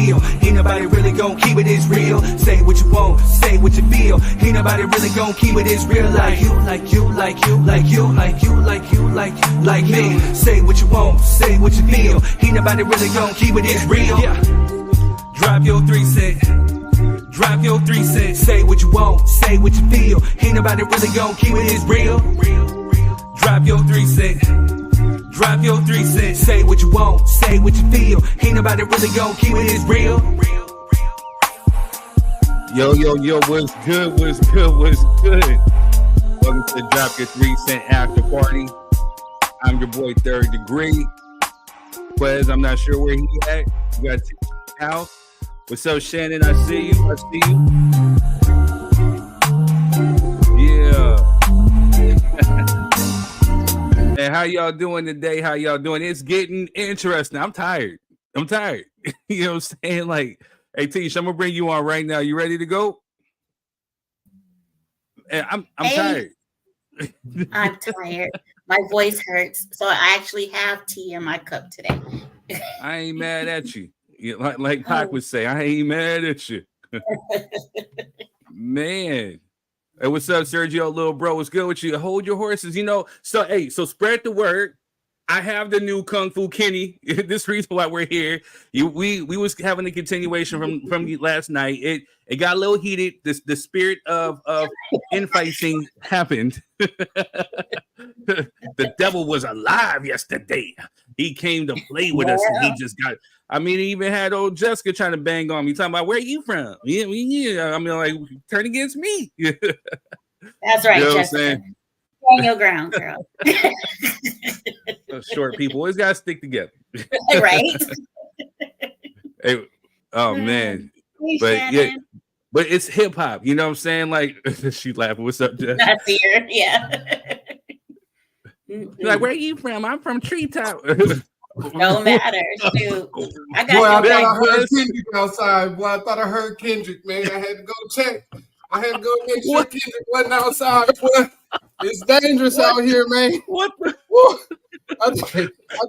feel. Ain't nobody really gon' keep it as real. Say what you want, say what you feel. Ain't nobody really gon' keep it as real like you, like you, like you, like you, like you, like you, like me. Say what you want, say what you feel. Ain't nobody really gon' keep it as real. Yeah. Drop your 3 cents. Drop your 3 cents. Say what you want, say what you feel. Ain't nobody really gon' keep it as real. Drop your 3 cents. Drop your 3 cents. Say what you want, say what you feel. Ain't nobody really gon' keep it as real. Yo, what's good? What's good? What's good? Welcome to Drop Your 3 Cent After Party. I'm your boy, Third Degree. Quez, I'm not sure where he at. You got to the house. What's up, Shannon? I see you. I see you. Yeah. And how y'all doing today? How y'all doing? It's getting interesting. I'm tired. You know what I'm saying? Like, hey, Tish, I'm gonna bring you on right now. You ready to go? I'm tired. I'm tired. My voice hurts, so I actually have tea in my cup today. I ain't mad at you. Like Pac would say, I ain't mad at you. Man. Hey, what's up, Sergio, little bro? What's good with you? Hold your horses, So spread the word. I have the new Kung Fu Kenny. This reason why we're here. We was having a continuation from last night. It got a little heated. The spirit of infighting happened. The devil was alive yesterday. He came to play with us, and he just got. I mean, he even had old Jessica trying to bang on me, talking about where you from. Yeah. I mean, like, turn against me. That's right, you know Jessica. Stand your ground, girl. Short people always gotta stick together, right? Hey, oh man, but it's hip hop. You know what I'm saying? Like, she laughing. What's up, Jess? I see her. Yeah. Like, where are you from? I'm from Treetop. No matter. Shoot. I thought I heard Kendrick outside. Boy, I thought I heard Kendrick, man. I had to go check. I had to go make sure Kendrick wasn't outside. Boy, it's dangerous out here, man. What the? I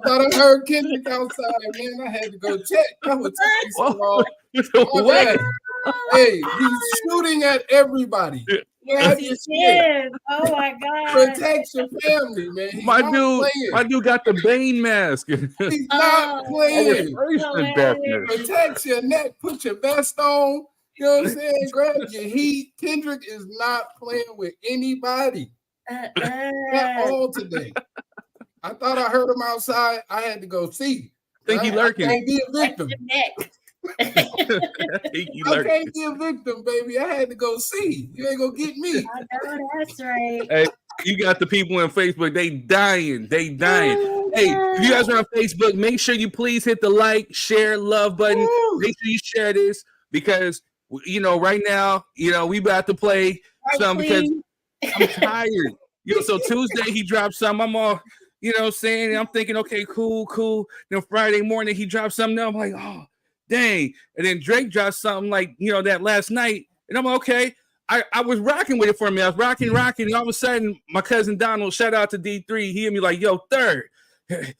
thought I heard Kendrick outside, man. I had to go check. That would take me so long. What? Hey, he's shooting at everybody. Yes, he is. Oh my God. Protect your family, man. My dude got the Bane mask. He's not playing. Protect your neck. Put your vest on. You know what I'm saying? Grab your heat. Kendrick is not playing with anybody at all today. I thought I heard him outside. I had to go see. Think he lurking. I can't be a victim. I can't be a victim, baby. I had to go see. You ain't gonna get me. I know, that's right. Hey, you got the people on Facebook. They dying. Hey, if you guys are on Facebook, make sure you please hit the like, share, love button. Make sure you share this because right now, we about to play some because I'm tired. So Tuesday he dropped some. I'm all, saying. I'm thinking, okay, cool. Then Friday morning he dropped something. I'm like, oh, dang. And then Drake dropped something like, that last night. And I'm like, okay. I was rocking with it for a minute. I was rocking. And all of a sudden, my cousin Donald, shout out to D3, he hit me like, yo, Third,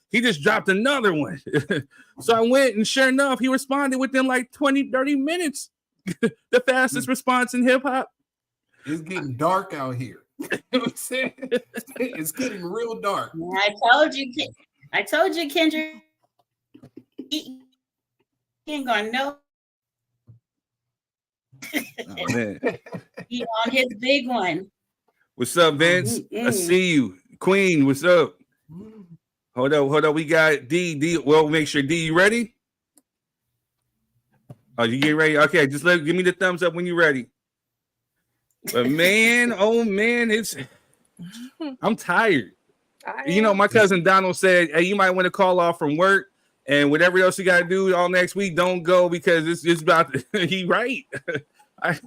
he just dropped another one. So I went, and sure enough, he responded within like 20, 30 minutes. The fastest response in hip hop. It's getting dark out here. You know what I'm saying? It's getting real dark. I told you, Kendrick. He ain't gonna know. Oh, man. He on his big one. What's up, Vince? I see you. Queen, what's up? Hold up. We got D. Well, make sure D, you ready? Oh, you getting ready? Okay, just give me the thumbs up when you're ready. But man, oh man, I'm tired. My cousin Donald said, hey, you might want to call off from work and whatever else you got to do all next week, don't go because it's about he right. I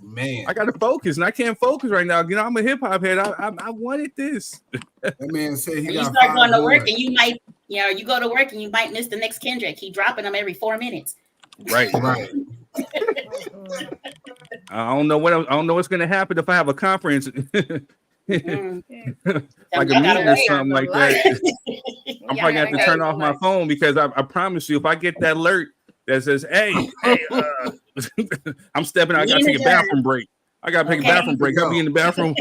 got to focus and I can't focus right now. I'm a hip hop head. I wanted this. That man said you start going to work and you might, you go to work and you might miss the next Kendrick. He dropping them every 4 minutes. Right. I don't know what's gonna happen if I have a conference. Like a meeting or something like that. I'm probably gonna have to turn off my phone because I promise you, if I get that alert that says, "Hey, I'm stepping out. I gotta take a bathroom break. I gotta take a bathroom break. I'll be in the bathroom."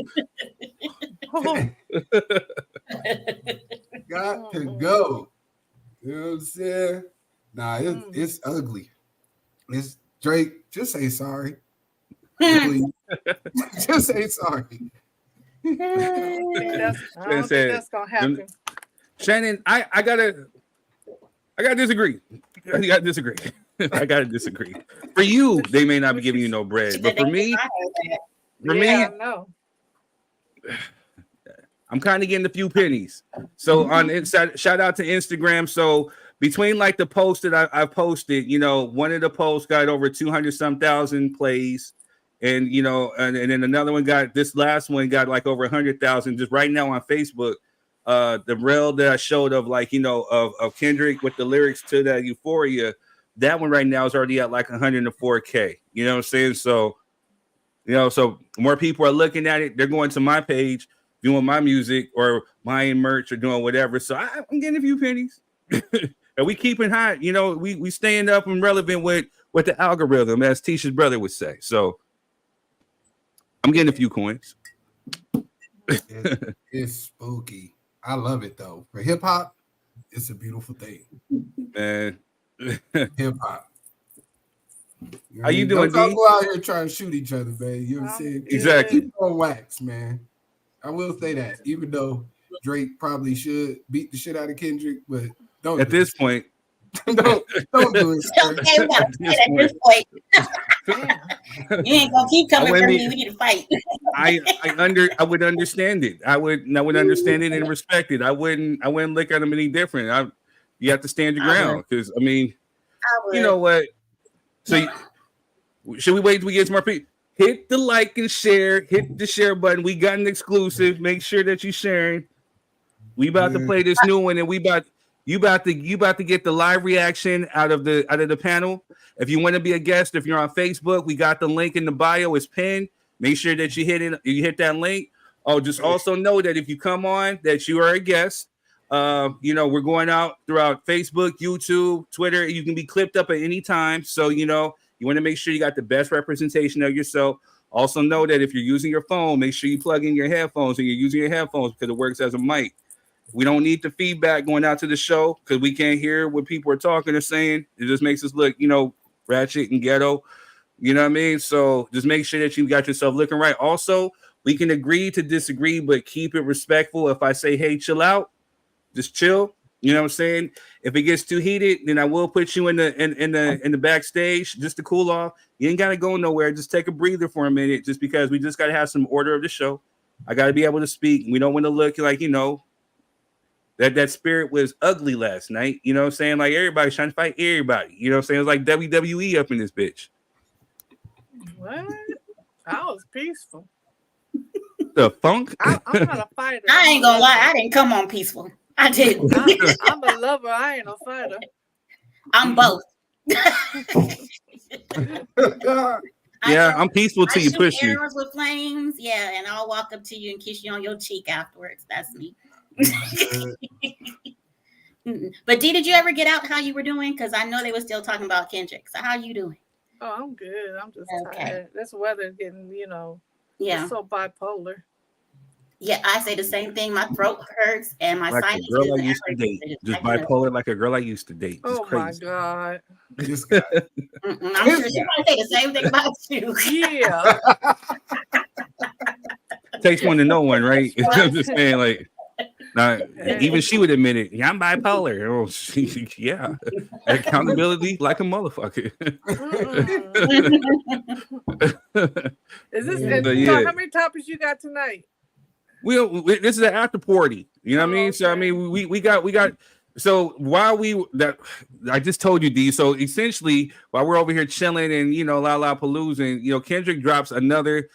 Got to go. You know what I'm saying? Nah, it's ugly. It's Drake. Just say sorry. Please. Just say sorry. I don't think that's gonna happen. Shannon, I gotta disagree. I gotta disagree. I gotta disagree. For you, they may not be giving you no bread, but for me, no. I'm kind of getting a few pennies. So on inside, shout out to Instagram. So between like the posts that I posted, you know, one of the posts got over 200-some thousand plays, and you know, and then another one got, this last one got like over 100,000 just right now on Facebook. The reel that I showed of like, you know, of Kendrick with the lyrics to that Euphoria, that one right now is already at like 104K. You know what I'm saying? So, you know, so more people are looking at it. They're going to my page, doing my music or buying merch or doing whatever. So I'm getting a few pennies. And we keeping high, you know, we staying up and relevant with the algorithm, as Tisha's brother would say. So I'm getting a few coins. It's spooky. I love it though. For hip hop, it's a beautiful thing. Man. Hip hop. How you doing, Don't D? go out here trying to shoot each other, man. You know what I'm saying? Exactly. Keep on wax, man. I will say that, even though Drake probably should beat the shit out of Kendrick, but don't. At this point, don't do it. Okay, we gotta fight at this point. You ain't gonna keep coming for me. We need to fight. I would understand it. I would understand it and respect it. I wouldn't look at them any different. You have to stand your ground, because I mean, you know what? So should we wait till we get some more people? Hit the like and share. Hit the share button. We got an exclusive. Make sure that you sharing. We about to play this new one, and you about to get the live reaction out of the panel. If you want to be a guest, if you're on Facebook, we got the link in the bio. It's pinned. Make sure that you hit that link. Oh, just also know that if you come on, that you are a guest. You know, we're going out throughout Facebook, YouTube, Twitter. You can be clipped up at any time. So, you know, you want to make sure you got the best representation of yourself. Also know that if you're using your phone, make sure you plug in your headphones, and you're using your headphones because it works as a mic. We don't need the feedback going out to the show because we can't hear what people are talking or saying. It just makes us look, you know, ratchet and ghetto. You know what I mean? So just make sure that you got yourself looking right. Also, we can agree to disagree, but keep it respectful. If I say, hey, chill out, just chill. You know what I'm saying? If it gets too heated, then I will put you in the backstage just to cool off. You ain't gotta go nowhere. Just take a breather for a minute, just because we just gotta have some order of the show. I gotta be able to speak. We don't want to look like, you know, that spirit was ugly last night. You know what I'm saying? Like everybody's trying to fight everybody. You know what I'm saying? It's like WWE up in this bitch. What? I was peaceful. The funk? I'm not a fighter. I ain't gonna lie. I didn't come on peaceful. I didn't. I'm a lover. I ain't a fighter. I'm both. Yeah, I'm peaceful till you push me. Arrows with flames. Yeah, and I'll walk up to you and kiss you on your cheek afterwards. That's me. But did you ever get out how you were doing? Because I know they were still talking about Kendrick. So how you doing? Oh, I'm good. I'm just tired. This weather's getting, you know, it's so bipolar. Yeah, I say the same thing. My throat hurts and my like sinus. A girl I used to date. Just bipolar, like a girl I used to date. It's crazy. My God. This guy. I'm sure somebody say the same thing about you. Yeah. Takes one to know one, right? I'm just saying, like, now, even she would admit it. Yeah, I'm bipolar. Oh, yeah. Accountability like a motherfucker. Is this how many topics you got tonight? This is an after party. You know what I mean? So I mean, we got. So while I just told you, D. So essentially, while we're over here chilling and la paloozing, Kendrick drops another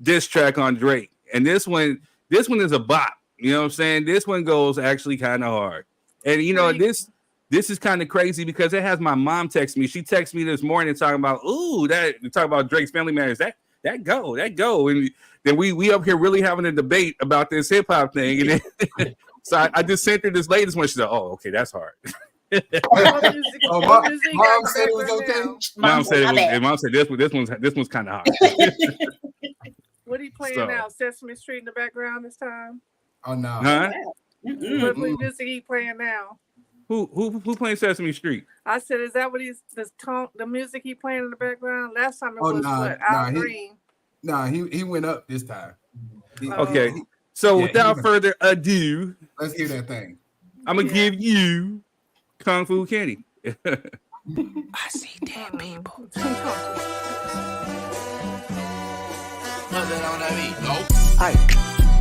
diss track on Drake, and this one is a bop. You know what I'm saying? This one goes actually kind of hard, and this is kind of crazy because it has my mom text me. She texted me this morning talking about Drake's Family Matters. That go, and then we up here really having a debate about this hip hop thing, and then, so I just sent her this latest one. She said, "Oh, okay, that's hard." Mom said it was okay. Mom said this one's kind of hot. What are you playing now? Sesame Street in the background this time? Oh no. Huh? What music he playing now? Who playing Sesame Street? I said, is that what the music he playing in the background? Last time it was Al Green. He went up this time. Okay. So without further ado, let's hear that thing. I'm gonna give you Kung Fu Kenny. I see dead people.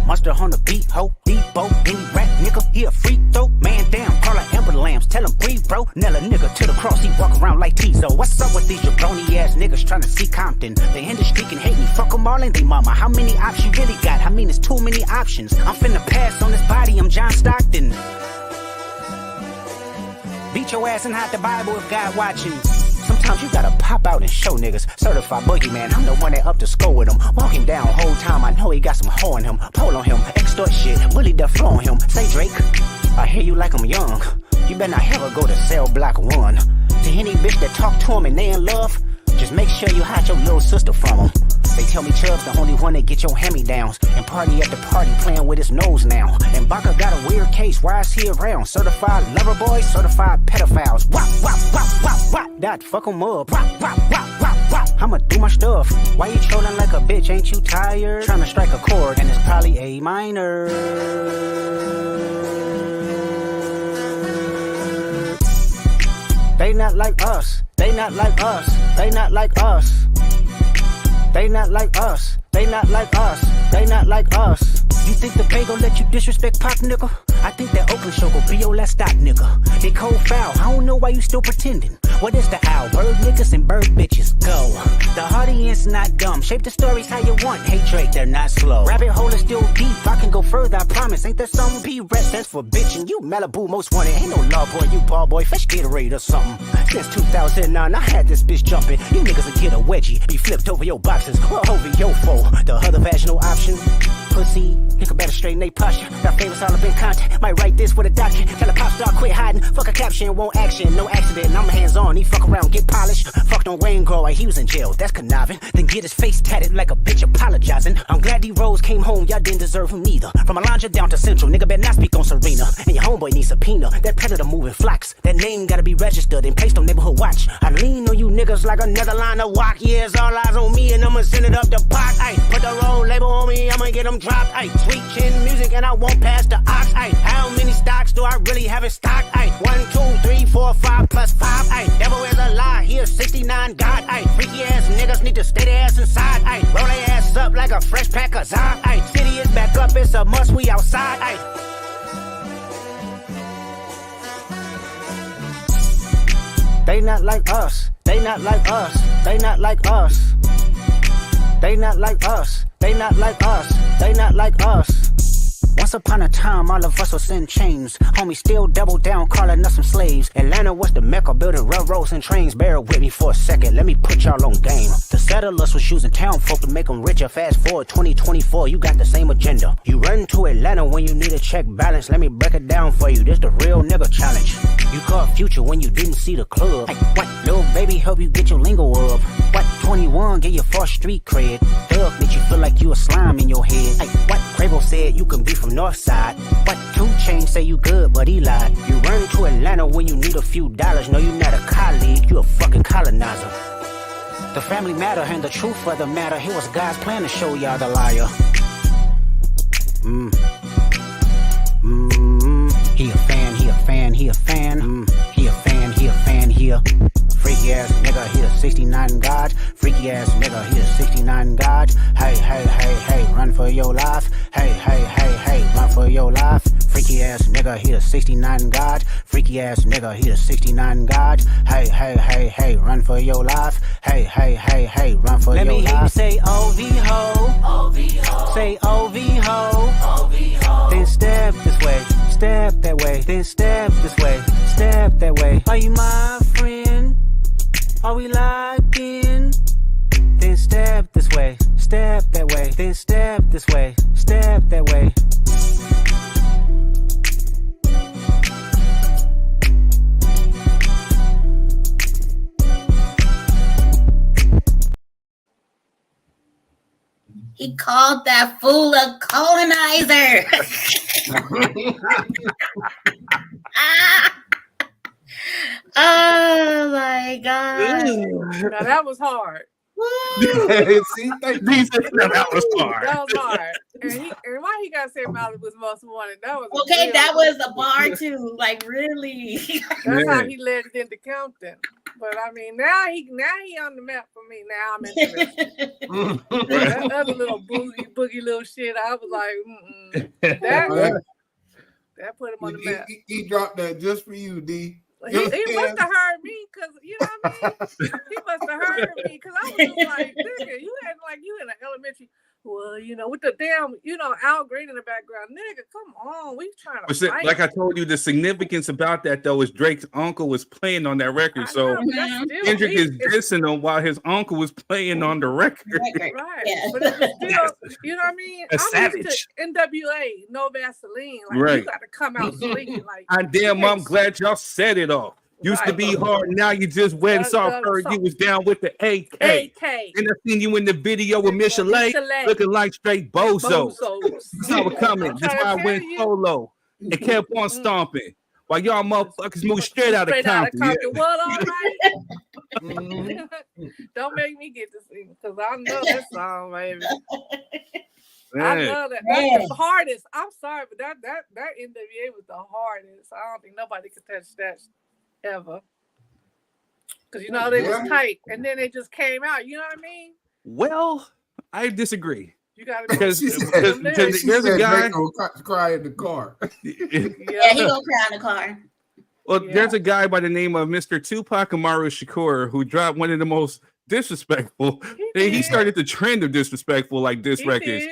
Monster on the beat, ho, Debo, any rap nigga, he a freak though. Man down, call her Amber Lambs, tell him breathe, bro. Nella nigga to the cross, he walk around like Tizo. What's up with these jabroni ass niggas trying to see Compton? The industry can hate me, fuck them all and they mama. How many options you really got? I mean, it's too many options. I'm finna pass on this body, I'm John Stockton. Beat your ass and hide the Bible if God watching. Sometimes you gotta pop out and show niggas. Certified boogeyman, I'm the one that up to score with him. Walk him down whole time, I know he got some hoe in him. Pole on him, extort shit, bully the flow on him. Say Drake, I hear you like I'm young. You better not ever go to cell block 1. To any bitch that talk to him and they in love, just make sure you hide your little sister from him. They tell me Chubb's the only one that get your hand-me-downs and party at the party playing with his nose now. And Baca got a weird case, why is he around? Certified lover boys, certified pedophiles. Wop, wop, wop, wop, wop. That fuck him up. Wop, wop, wop, wop, wop. I'ma do my stuff. Why you trolling like a bitch? Ain't you tired? Trying to strike a chord and it's probably A minor. They not like us. They not like us. They not like us. They not like us. They not like us. They not like us. You think the Bay gon' let you disrespect Pop, nigga? I think that Oakland show gon' be your last stop, nigga. They cold foul, I don't know why you still pretending. What is the owl? Bird niggas and bird bitches, go. The audience not dumb, shape the stories how you want. Hey Drake, they're not slow. Rabbit hole is still deep, I can go further, I promise. Ain't there something P-Rep stands for bitch and you Malibu most wanted. Ain't no law boy, you ball boy, fresh Gatorade or something. Since 2009, I had this bitch jumping. You niggas will get a wedgie, be flipped over your boxes, or over your foe. The other vaginal option, pussy, nigga better straighten they posture. Got famous all up in content, might write this for the doctor. Tell a pop star quit hiding, fuck a caption, won't action, no accident. I'm hands on, he fuck around, get polished. Fucked on Wayne Grower, he was in jail, that's conniving. Then get his face tatted like a bitch apologizing. I'm glad D-Rose came home, y'all didn't deserve him neither. From Alondra down to Central, nigga better not speak on Serena. And your homeboy needs subpoena, that predator moving flocks. That name gotta be registered and placed on neighborhood watch. I lean on you niggas like another line of walk. Yeah, it's all eyes on me and I'ma send it up the pot. Ay, put the roll label on me, I'ma get them dropped. Ay, sweet chin music and I won't pass the ox. Ay, how many stocks do I really have in stock? Ay, 1, 2, 3, 4, 5 plus 5. Ay, devil is a lie, here's 69 God. Ay, freaky ass niggas need to stay their ass inside. Ay, roll their ass up like a fresh pack of Zod. Ay, city is back up, it's a must, we outside. Ay. They not like us. They not like us. They not like us. They not like us. They not like us. They not like us. Once upon a time, all of us was in chains. Homie still double down, calling us some slaves. Atlanta was the mecca, building railroads and trains. Bear with me for a second, let me put y'all on game. The settlers was using town folk to make them richer. Fast forward 2024, you got the same agenda. You run to Atlanta when you need a check balance. Let me break it down for you, this the real nigga challenge. You caught Future when you didn't see the club. Hey, what? Little baby help you get your lingo up. What? 21 get your first street cred. Thug make you feel like you a slime in your head. Hey, what? Quavo said you can be from Northside. What? 2 Chainz say you good, but he lied. You run to Atlanta when you need a few dollars. No, you not a colleague, you a fucking colonizer. The family matter and the truth of the matter. Here was God's plan to show y'all the liar. He a fan, he a fan, he a fan. He a fan, he a fan, he a freaky ass nigga, he a 69 God. Freaky ass nigga, he a 69 God. Hey, hey, hey, hey, run for your life. Hey, hey, hey, hey, run for your life. Freaky ass nigga, he a 69 God. Freaky ass nigga, he a 69 God. Hey, hey, hey, hey, run for your life. Hey, hey, hey, hey, run for your life. Let me hear you say OV-ho. OV-ho. Say OV-ho. OV-ho. Then step this way. Step that way, then step this way, step that way. Are you my friend? Are we locked in? Then step this way, step that way, then step this way, step that way. He called that fool a colonizer. Oh my God. Now that was hard. See, that was hard. That was hard. And why he got to say Molly was most wanted? That was okay. That was a bar too. Like really. That's how he led it into Compton. But I mean, now he on the map for me. Now I'm interested. That other little boogie little shit, I was like, that put him on the map. He dropped that just for you, D. He must have heard me because you know what I mean. He must have heard me because I was just like, nigga, you had like you in an elementary. Well, you know, with the damn, you know, Al Green in the background, nigga, come on, we trying to fight. Like I told you, the significance about that though is Drake's uncle was playing on that record, so Kendrick is dissing him while his uncle was playing on the record. Right, yeah. But it's still, you know what I mean? I'm savage. Used to NWA, no Vaseline, like right. You got to come out swinging, like. I'm glad y'all said it all. Used to be hard, now you just went soft. Heard you was down with the AK. And I seen you in the video with Michelet, looking like straight bozo. Saw it coming. That's why I went solo and kept on stomping. While y'all motherfuckers moved straight out of Compton. What, all right? Don't make me get to sing, because I know that song, baby. I love that. That's the hardest. I'm sorry, but that NWA was the hardest. I don't think nobody could touch that ever, because you know they was tight, and then they just came out. You know what I mean? Well, I disagree. You got to because there's a guy cry in the car. Yeah, he gonna cry in the car. Well, there's a guy by the name of Mr. Tupac Amaru Shakur who dropped one of the most disrespectful. He started the trend of disrespectful like diss records.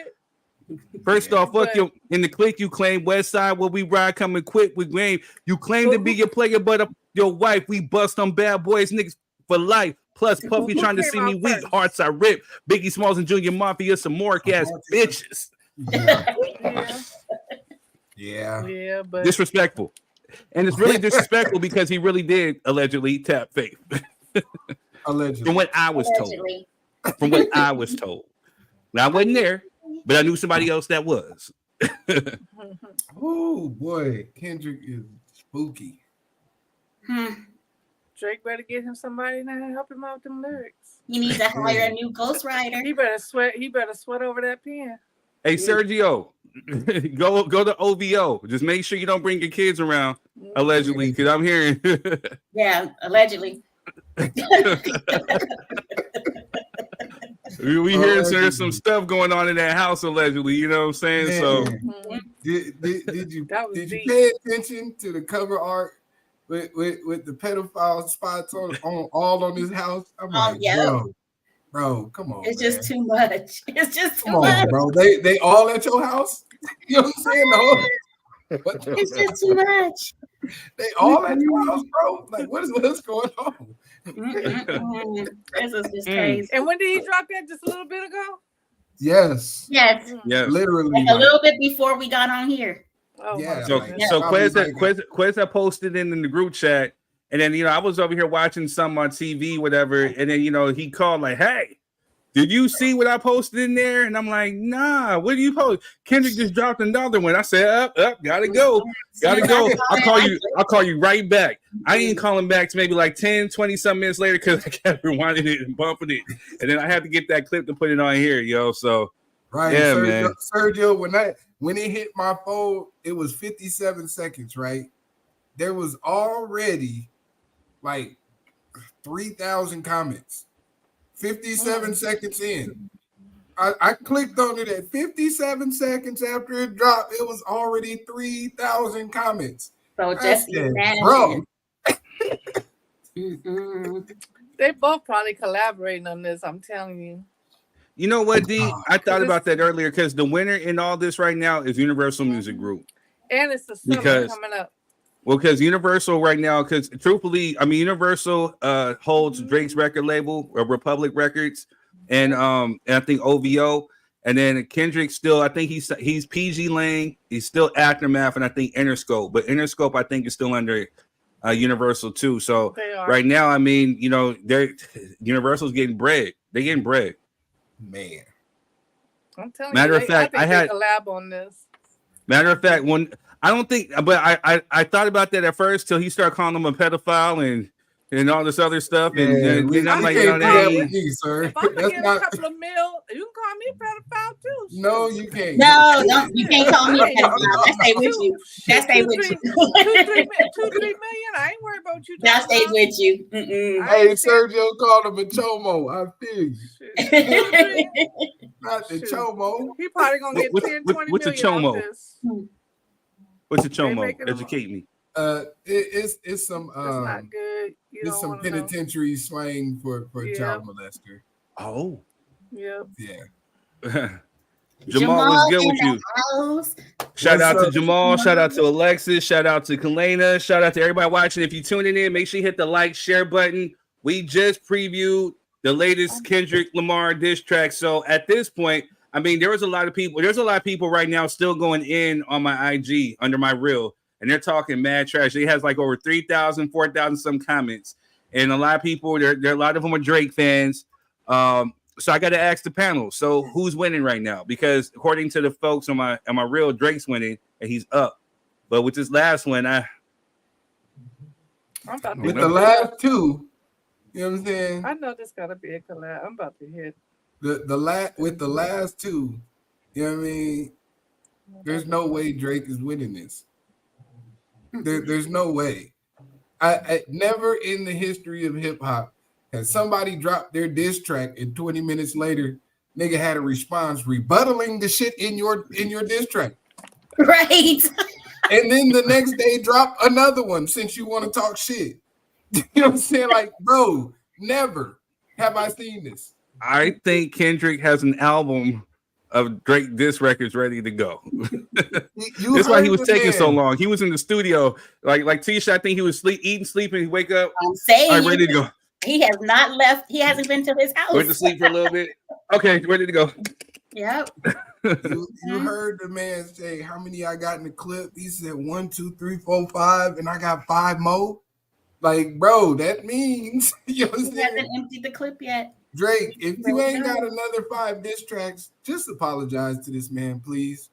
First off, fuck you in the clique. You claim West Side where we ride, come and quit with Grahms. You claim to be your player, but your wife. We bust on bad boys, niggas for life. Plus, Puffy trying to see me weak. Hearts I rip. Biggie Smalls and Junior Mafia, some more ass bitches. Yeah, but disrespectful, and it's really disrespectful because he really did allegedly tap Faith. Allegedly, from what I was told. From what I was told. Now I wasn't there. But I knew somebody else that was. Oh boy, Kendrick is spooky. Drake better get him somebody now to help him out with them lyrics. He needs to hire a new ghostwriter. He better sweat over that pen. Hey Sergio, go to OVO. Just make sure you don't bring your kids around. Allegedly, because I'm hearing. Yeah, allegedly. We hear there's some stuff going on in that house allegedly, you know what I'm saying? Man. So did you pay attention to the cover art with the pedophile spots on all on his house? I'm like, bro, come on. It's just too much. It's just too much. Bro. They all at your house? You know what I'm saying? It's just too much. They all at your house, bro. Like, what's going on? This is just crazy. And when did he drop that? Just a little bit ago? Yes. Literally. Like a little bit before we got on here. Oh, yeah. So Quez posted in the group chat, and then I was over here watching some on TV, whatever, and then he called like, "Hey, did you see what I posted in there?" And I'm like, "Nah, what do you post?" Kendrick just dropped another one. I said, up, gotta go. I'll call you right back. I ain't calling back to maybe like 10, 20 some minutes later because I kept rewinding it and bumping it. And then I had to get that clip to put it on here, yo. So right, yeah, Sergio, man. Sergio, when it hit my phone, it was 57 seconds, right? There was already like 3,000 comments. 57 seconds in. I clicked on it at 57 seconds after it dropped. It was already 3,000 comments. So just imagine. Bro. They both probably collaborating on this, I'm telling you. You know what, D? I thought about that earlier because the winner in all this right now is Universal Music Group. And it's the summer coming up. Well, because Universal right now, because truthfully, I mean, Universal holds Drake's record label, Republic Records, and I think OVO, and then Kendrick still, I think he's PG Lang, he's still Aftermath, and I think Interscope, but Interscope I think is still under Universal too. So right now, I mean, Universal's getting bread. They're getting bread. Man. I'm telling Matter you, of fact, I think they collab on this. Matter of fact, I don't think, but I thought about that at first till he started calling him a pedophile and all this other stuff, and then I'm like, no, that ain't. Sir. If I'm gonna get a couple of mil, you can call me pedophile too. No, you can't. No, you can't call me a pedophile. That stay with you. That stay with you. 2-3 million. I ain't worried about you. That stay with you. Mm-mm. Hey, Sergio called him a chomo. I feel you. Not the chomo. He probably gonna get 10, 20 what's a million chomo? out this. What's a chomo? Educate me. It's some That's not good. It's some penitentiary slang for a child molester. Oh. Yep. Yeah. Jamal was good with you. House. Shout out to Jamal. Shout out to Alexis. Shout out to Kalena. Shout out to everybody watching. If you're tuning in, make sure you hit the like, share button. We just previewed the latest Kendrick Lamar diss track. So at this point, I mean, there's a lot of people right now still going in on my IG under my reel, and they're talking mad trash. They has like over 3,000, 4,000 some comments, and a lot of people, there a lot of them are Drake fans. So I got to ask the panel. So who's winning right now? Because according to the folks on my reel, Drake's winning and he's up. But with this last one, with the last two, you know what I'm saying? I know this gotta be a collab. I'm about to hit with the last two, you know what I mean? There's no way Drake is winning this. There's no way. I never in the history of hip hop has somebody dropped their diss track and 20 minutes later, nigga had a response rebuttaling the shit in your diss track. Right. And then the next day drop another one since you want to talk shit. You know what I'm saying? Like, bro, never have I seen this. I think Kendrick has an album of Drake diss records ready to go. That's why he was taking so long. He was in the studio, like Tisha. I think he was eating, sleeping. He wake up, I'm saying, all right, ready to go. He has not left. He hasn't been to his house. Went to sleep for a little bit. Okay, ready to go. Yep. You heard the man say how many I got in the clip. He said 1, 2, 3, 4, 5, and I got 5 more. Like, bro, that means you know he hasn't emptied the clip yet. Drake, if you ain't got another 5 diss tracks, just apologize to this man, please.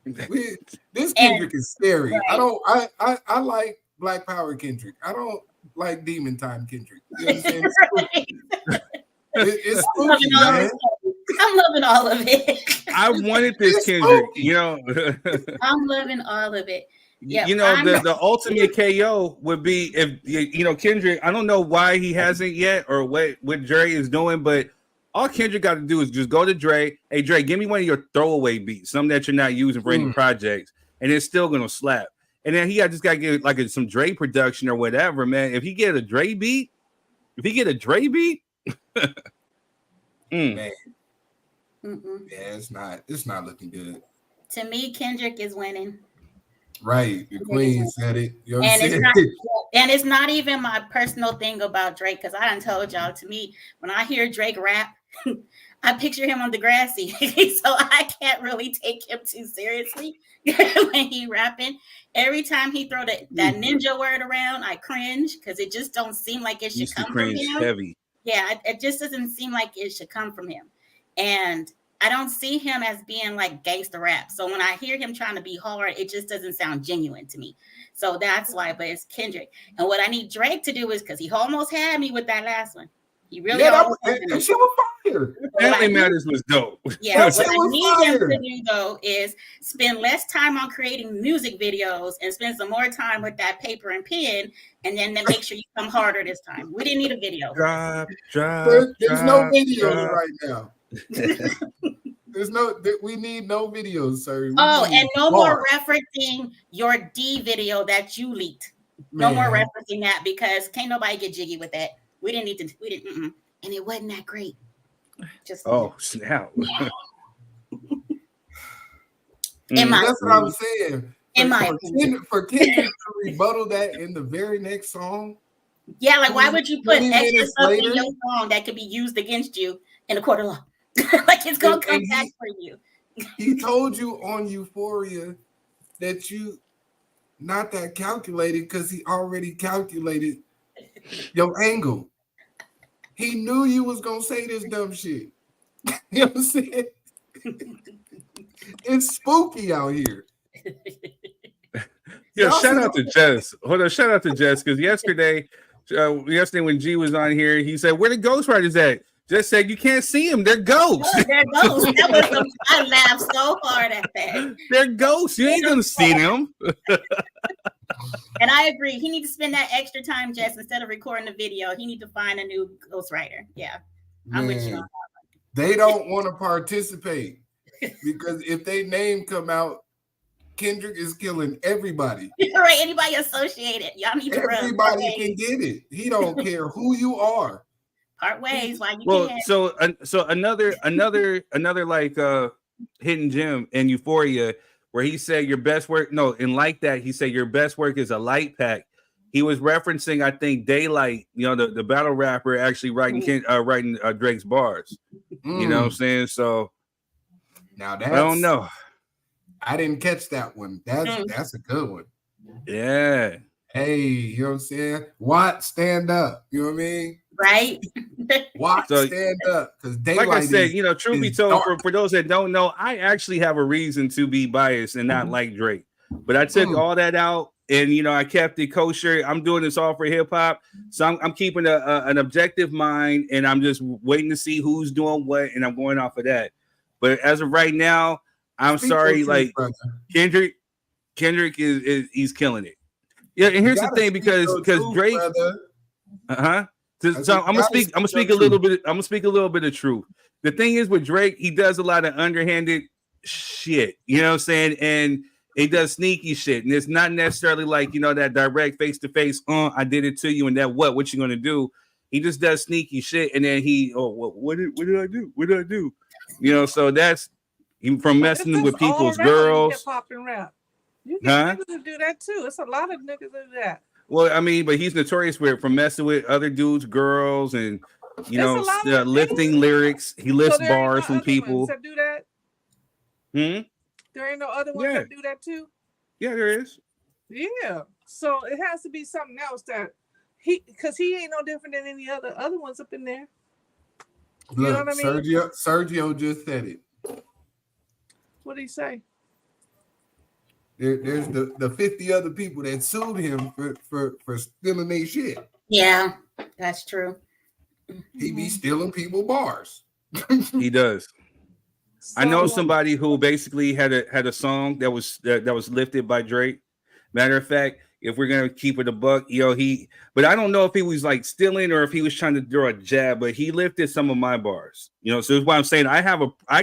This Kendrick is scary. Right. I like Black Power Kendrick. I don't like Demon Time Kendrick. You know what I'm saying? It's spooky, man. I'm loving all of it. I wanted this Kendrick, you know. I'm loving all of it. Yeah, you know, the ultimate KO would be if you know Kendrick. I don't know why he hasn't yet or what Dre is doing, but all Kendrick got to do is just go to Dre. Hey, Dre, give me one of your throwaway beats, something that you're not using for any projects, and it's still gonna slap. And then he just got to get like some Dre production or whatever, man. If he get a Dre beat, man. Yeah, it's not looking good. To me, Kendrick is winning. Right, the Queen said it. You know it's not even my personal thing about Drake, because I done told y'all. To me, when I hear Drake rap, I picture him on Degrassi, so I can't really take him too seriously when he rapping. Every time he throw that ninja word around, I cringe because it just don't seem like it should come from him. Heavy. Yeah, it just doesn't seem like it should come from him, and I don't see him as being like gangster rap. So when I hear him trying to be hard, it just doesn't sound genuine to me. So that's why, but it's Kendrick. And what I need Drake to do is, because he almost had me with that last one. He really that shit was fire. Family Matters was dope. Yeah, what I need him to do though is spend less time on creating music videos and spend some more time with that paper and pen, and then make sure you come harder this time. We didn't need a video. There's no videos right now. We need no videos, sir. And no more referencing your D video that you leaked. No more referencing that, because can't nobody get jiggy with that. We didn't, and it wasn't that great. Just snap. That's what I'm saying. In my opinion, for Kendrick to rebuttal that in the very next song. Yeah, like why would you put extra stuff in your song that could be used against you in a court of law? Like it's gonna come back for you. He told you on Euphoria that you not that calculated because he already calculated your angle. He knew you was gonna say this dumb shit. You know what I'm saying? It's spooky out here. Yo, shout out to Jess. Hold on, shout out to Jess because yesterday when G was on here, he said, "Where the ghostwriters at?" Jess said, "You can't see them; they're ghosts." Oh, they're ghosts. I laughed so hard at that. They're ghosts. You ain't gonna see them. And I agree. He needs to spend that extra time, Jess, instead of recording the video. He needs to find a new ghostwriter. Yeah, I'm with you on that. They don't want to participate because if they name come out, Kendrick is killing everybody. Right? Anybody associated? Y'all need to run. Everybody can get it. He don't care who you are. Part ways. Why you can't? So another like hidden gem in Euphoria, where he said your best work. No, and like that, he said your best work is a light pack. He was referencing, I think, Daylight. You know, the battle rapper actually writing Drake's bars. You know what I'm saying? So now I don't know. I didn't catch that one. That's a good one. Yeah. Hey, you know what I'm saying? Watt, stand up. You know what I mean? Right. Watt, stand up. Because like I said, truth be told, for those that don't know, I actually have a reason to be biased and not like Drake. But I took all that out, and I kept it kosher. I'm doing this all for hip hop, so I'm keeping an objective mind, and I'm just waiting to see who's doing what, and I'm going off of that. But as of right now, I'm sorry, like Kendrick is he's killing it. Yeah, and here's the thing, because Drake, So I'm gonna speak a little bit. I'm gonna speak a little bit of truth. The thing is with Drake, he does a lot of underhanded shit. You know what I'm saying? And he does sneaky shit, and it's not necessarily like that direct face to face. I did it to you, and that what you gonna do? He just does sneaky shit, and then what did I do? What did I do? So that's from messing with people's girls. Hip hop and rap. You get niggas to do that too. It's a lot of niggas that do that. Well, I mean, but he's notorious for messing with other dudes, girls, and lifting lyrics. He lifts bars from people. That do that? There ain't no other ones that do that too. Yeah, there is. Yeah, so it has to be something else that because he ain't no different than any other ones up in there. You know what I mean? Sergio just said it. What did he say? There's the 50 other people that sued him for stealing their shit. Yeah, that's true. He be stealing people bars. He does. I know somebody who basically had a song that was lifted by Drake. Matter of fact, if we're gonna keep it a buck, but I don't know if he was like stealing or if he was trying to throw a jab, but he lifted some of my bars. So that's why I'm saying I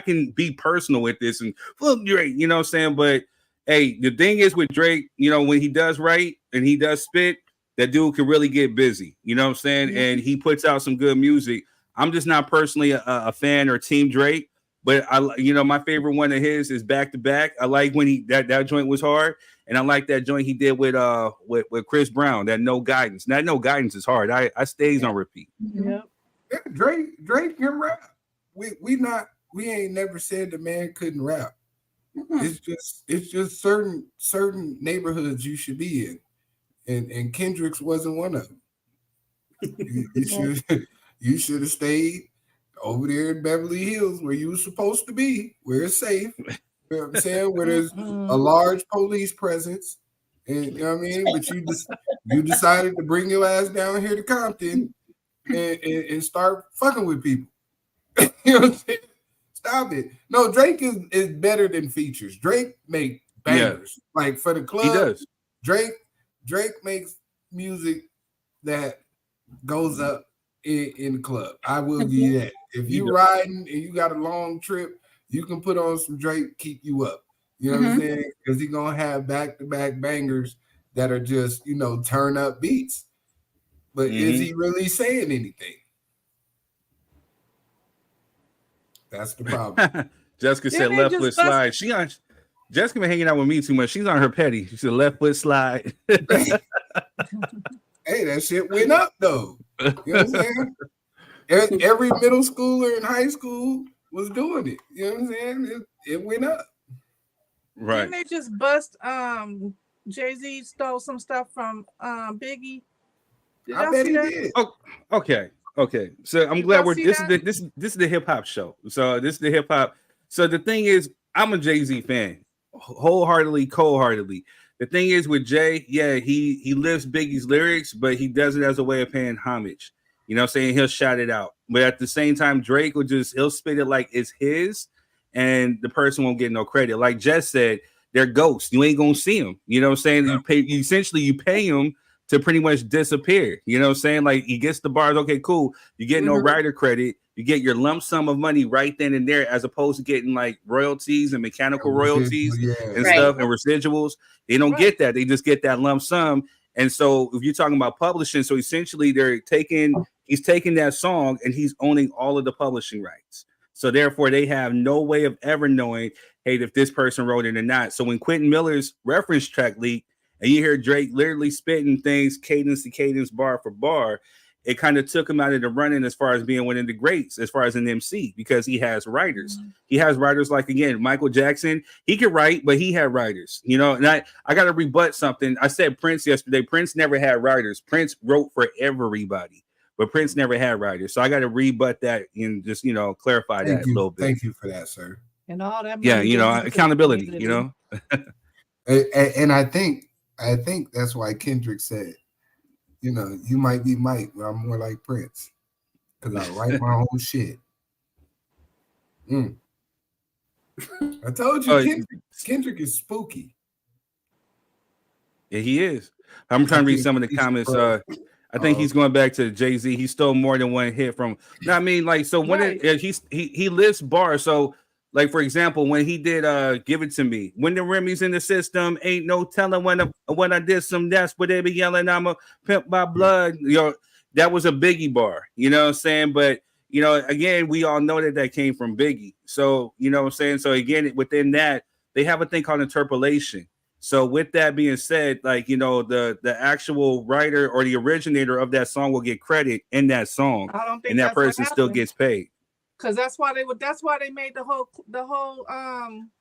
can be personal with this and fuck Drake, you know what I'm saying? But hey, the thing is with Drake, when he does write and he does spit, that dude can really get busy. You know what I'm saying? Mm-hmm. And he puts out some good music. I'm just not personally a fan or team Drake, but my favorite one of his is Back to Back. I like when that joint was hard, and I like that joint he did with Chris Brown. That No Guidance. That No Guidance is hard. I stays on repeat. Yeah. Drake can rap. We ain't never said the man couldn't rap. It's just certain neighborhoods you should be in, and Kendrick's wasn't one of them. You should have stayed over there in Beverly Hills where you were supposed to be, where it's safe. You know what I'm saying? Where there's a large police presence, and you know what I mean. But you decided to bring your ass down here to Compton and start fucking with people. You know what I'm saying? Stop it. No, Drake is better than features. Drake make bangers. Yeah. Like for the club. He does. Drake makes music that goes up in the club. I will give you that. If you riding and you got a long trip, you can put on some Drake, keep you up. You know what I'm saying? Because he's gonna have back-to-back bangers that are just, turn up beats. But is he really saying anything? That's the problem. Jessica said left foot slide. Jessica been hanging out with me too much. She's on her petty. She said left foot slide. Hey, that shit went up though. You know what I'm saying? Every middle schooler in high school was doing it. You know what I'm saying? It went up. Right. Didn't they just bust Jay-Z stole some stuff from Biggie? I bet he did. Oh, okay. So I'm glad this is the hip hop show. So this is the hip hop. So the thing is, I'm a Jay-Z fan, wholeheartedly, cold-heartedly. The thing is with Jay, yeah, he lifts Biggie's lyrics, but he does it as a way of paying homage. You know what I'm saying? He'll shout it out. But at the same time, Drake he'll spit it like it's his, and the person won't get no credit. Like Jess said, they're ghosts. You ain't gonna see them. You know what I'm saying? You pay them to pretty much disappear. You know what I'm saying? Like he gets the bars, okay, cool. You get no writer credit. You get your lump sum of money right then and there, as opposed to getting like royalties and mechanical royalties and stuff and residuals. They don't get that. They just get that lump sum. And so if you're talking about publishing, so essentially he's taking that song and he's owning all of the publishing rights. So therefore they have no way of ever knowing, hey, if this person wrote it or not. So when Quentin Miller's reference track leaked and you hear Drake literally spitting things cadence to cadence, bar for bar, it kind of took him out of the running as far as being one of the greats, as far as an MC, because he has writers. He has writers like, again, Michael Jackson. He could write, but he had writers, you know. And I got to rebut something. I said Prince yesterday. Prince never had writers. Prince wrote for everybody, but Prince never had writers. So I got to rebut that and just, you know, clarify that a little bit. Thank you for that, sir. And all that. Yeah, you know, accountability, you know. And I think that's why Kendrick said, you know, you might be Mike, but I'm more like Prince because I write my own shit. I told you, Kendrick is spooky. Yeah, he is. I'm trying to read some of the comments. I think he's going back to Jay-Z. He stole more than one hit from. No, I mean, like, so when he lists bars. So, like, for example, when he did Give It To Me, when the Remy's in the system, ain't no telling when I did some that's what they be yelling, I'm a pimp by blood. You know, that was a Biggie bar, you know what I'm saying? But, you know, again, we all know that came from Biggie. So, you know what I'm saying? So again, within that, they have a thing called interpolation. So with that being said, like, you know, the actual writer or the originator of that song will get credit in that song, and that person still gets paid. Because that's why they made the whole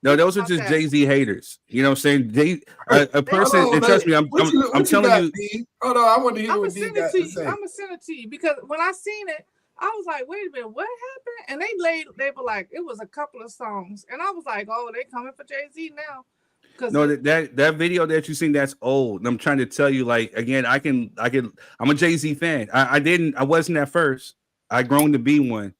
no, those are just Jay-Z haters. You know what I'm saying? A person, and trust me, I'm telling you. Hold on, I want to hear what D got to say. I'm gonna send it to you because when I seen it, I was like, wait a minute, what happened? And they were like, it was a couple of songs, and I was like, oh, they coming for Jay-Z now. No, that video that you seen, that's old. And I'm trying to tell you, like, again, I'm a Jay-Z fan. I wasn't at first. I grown to be one.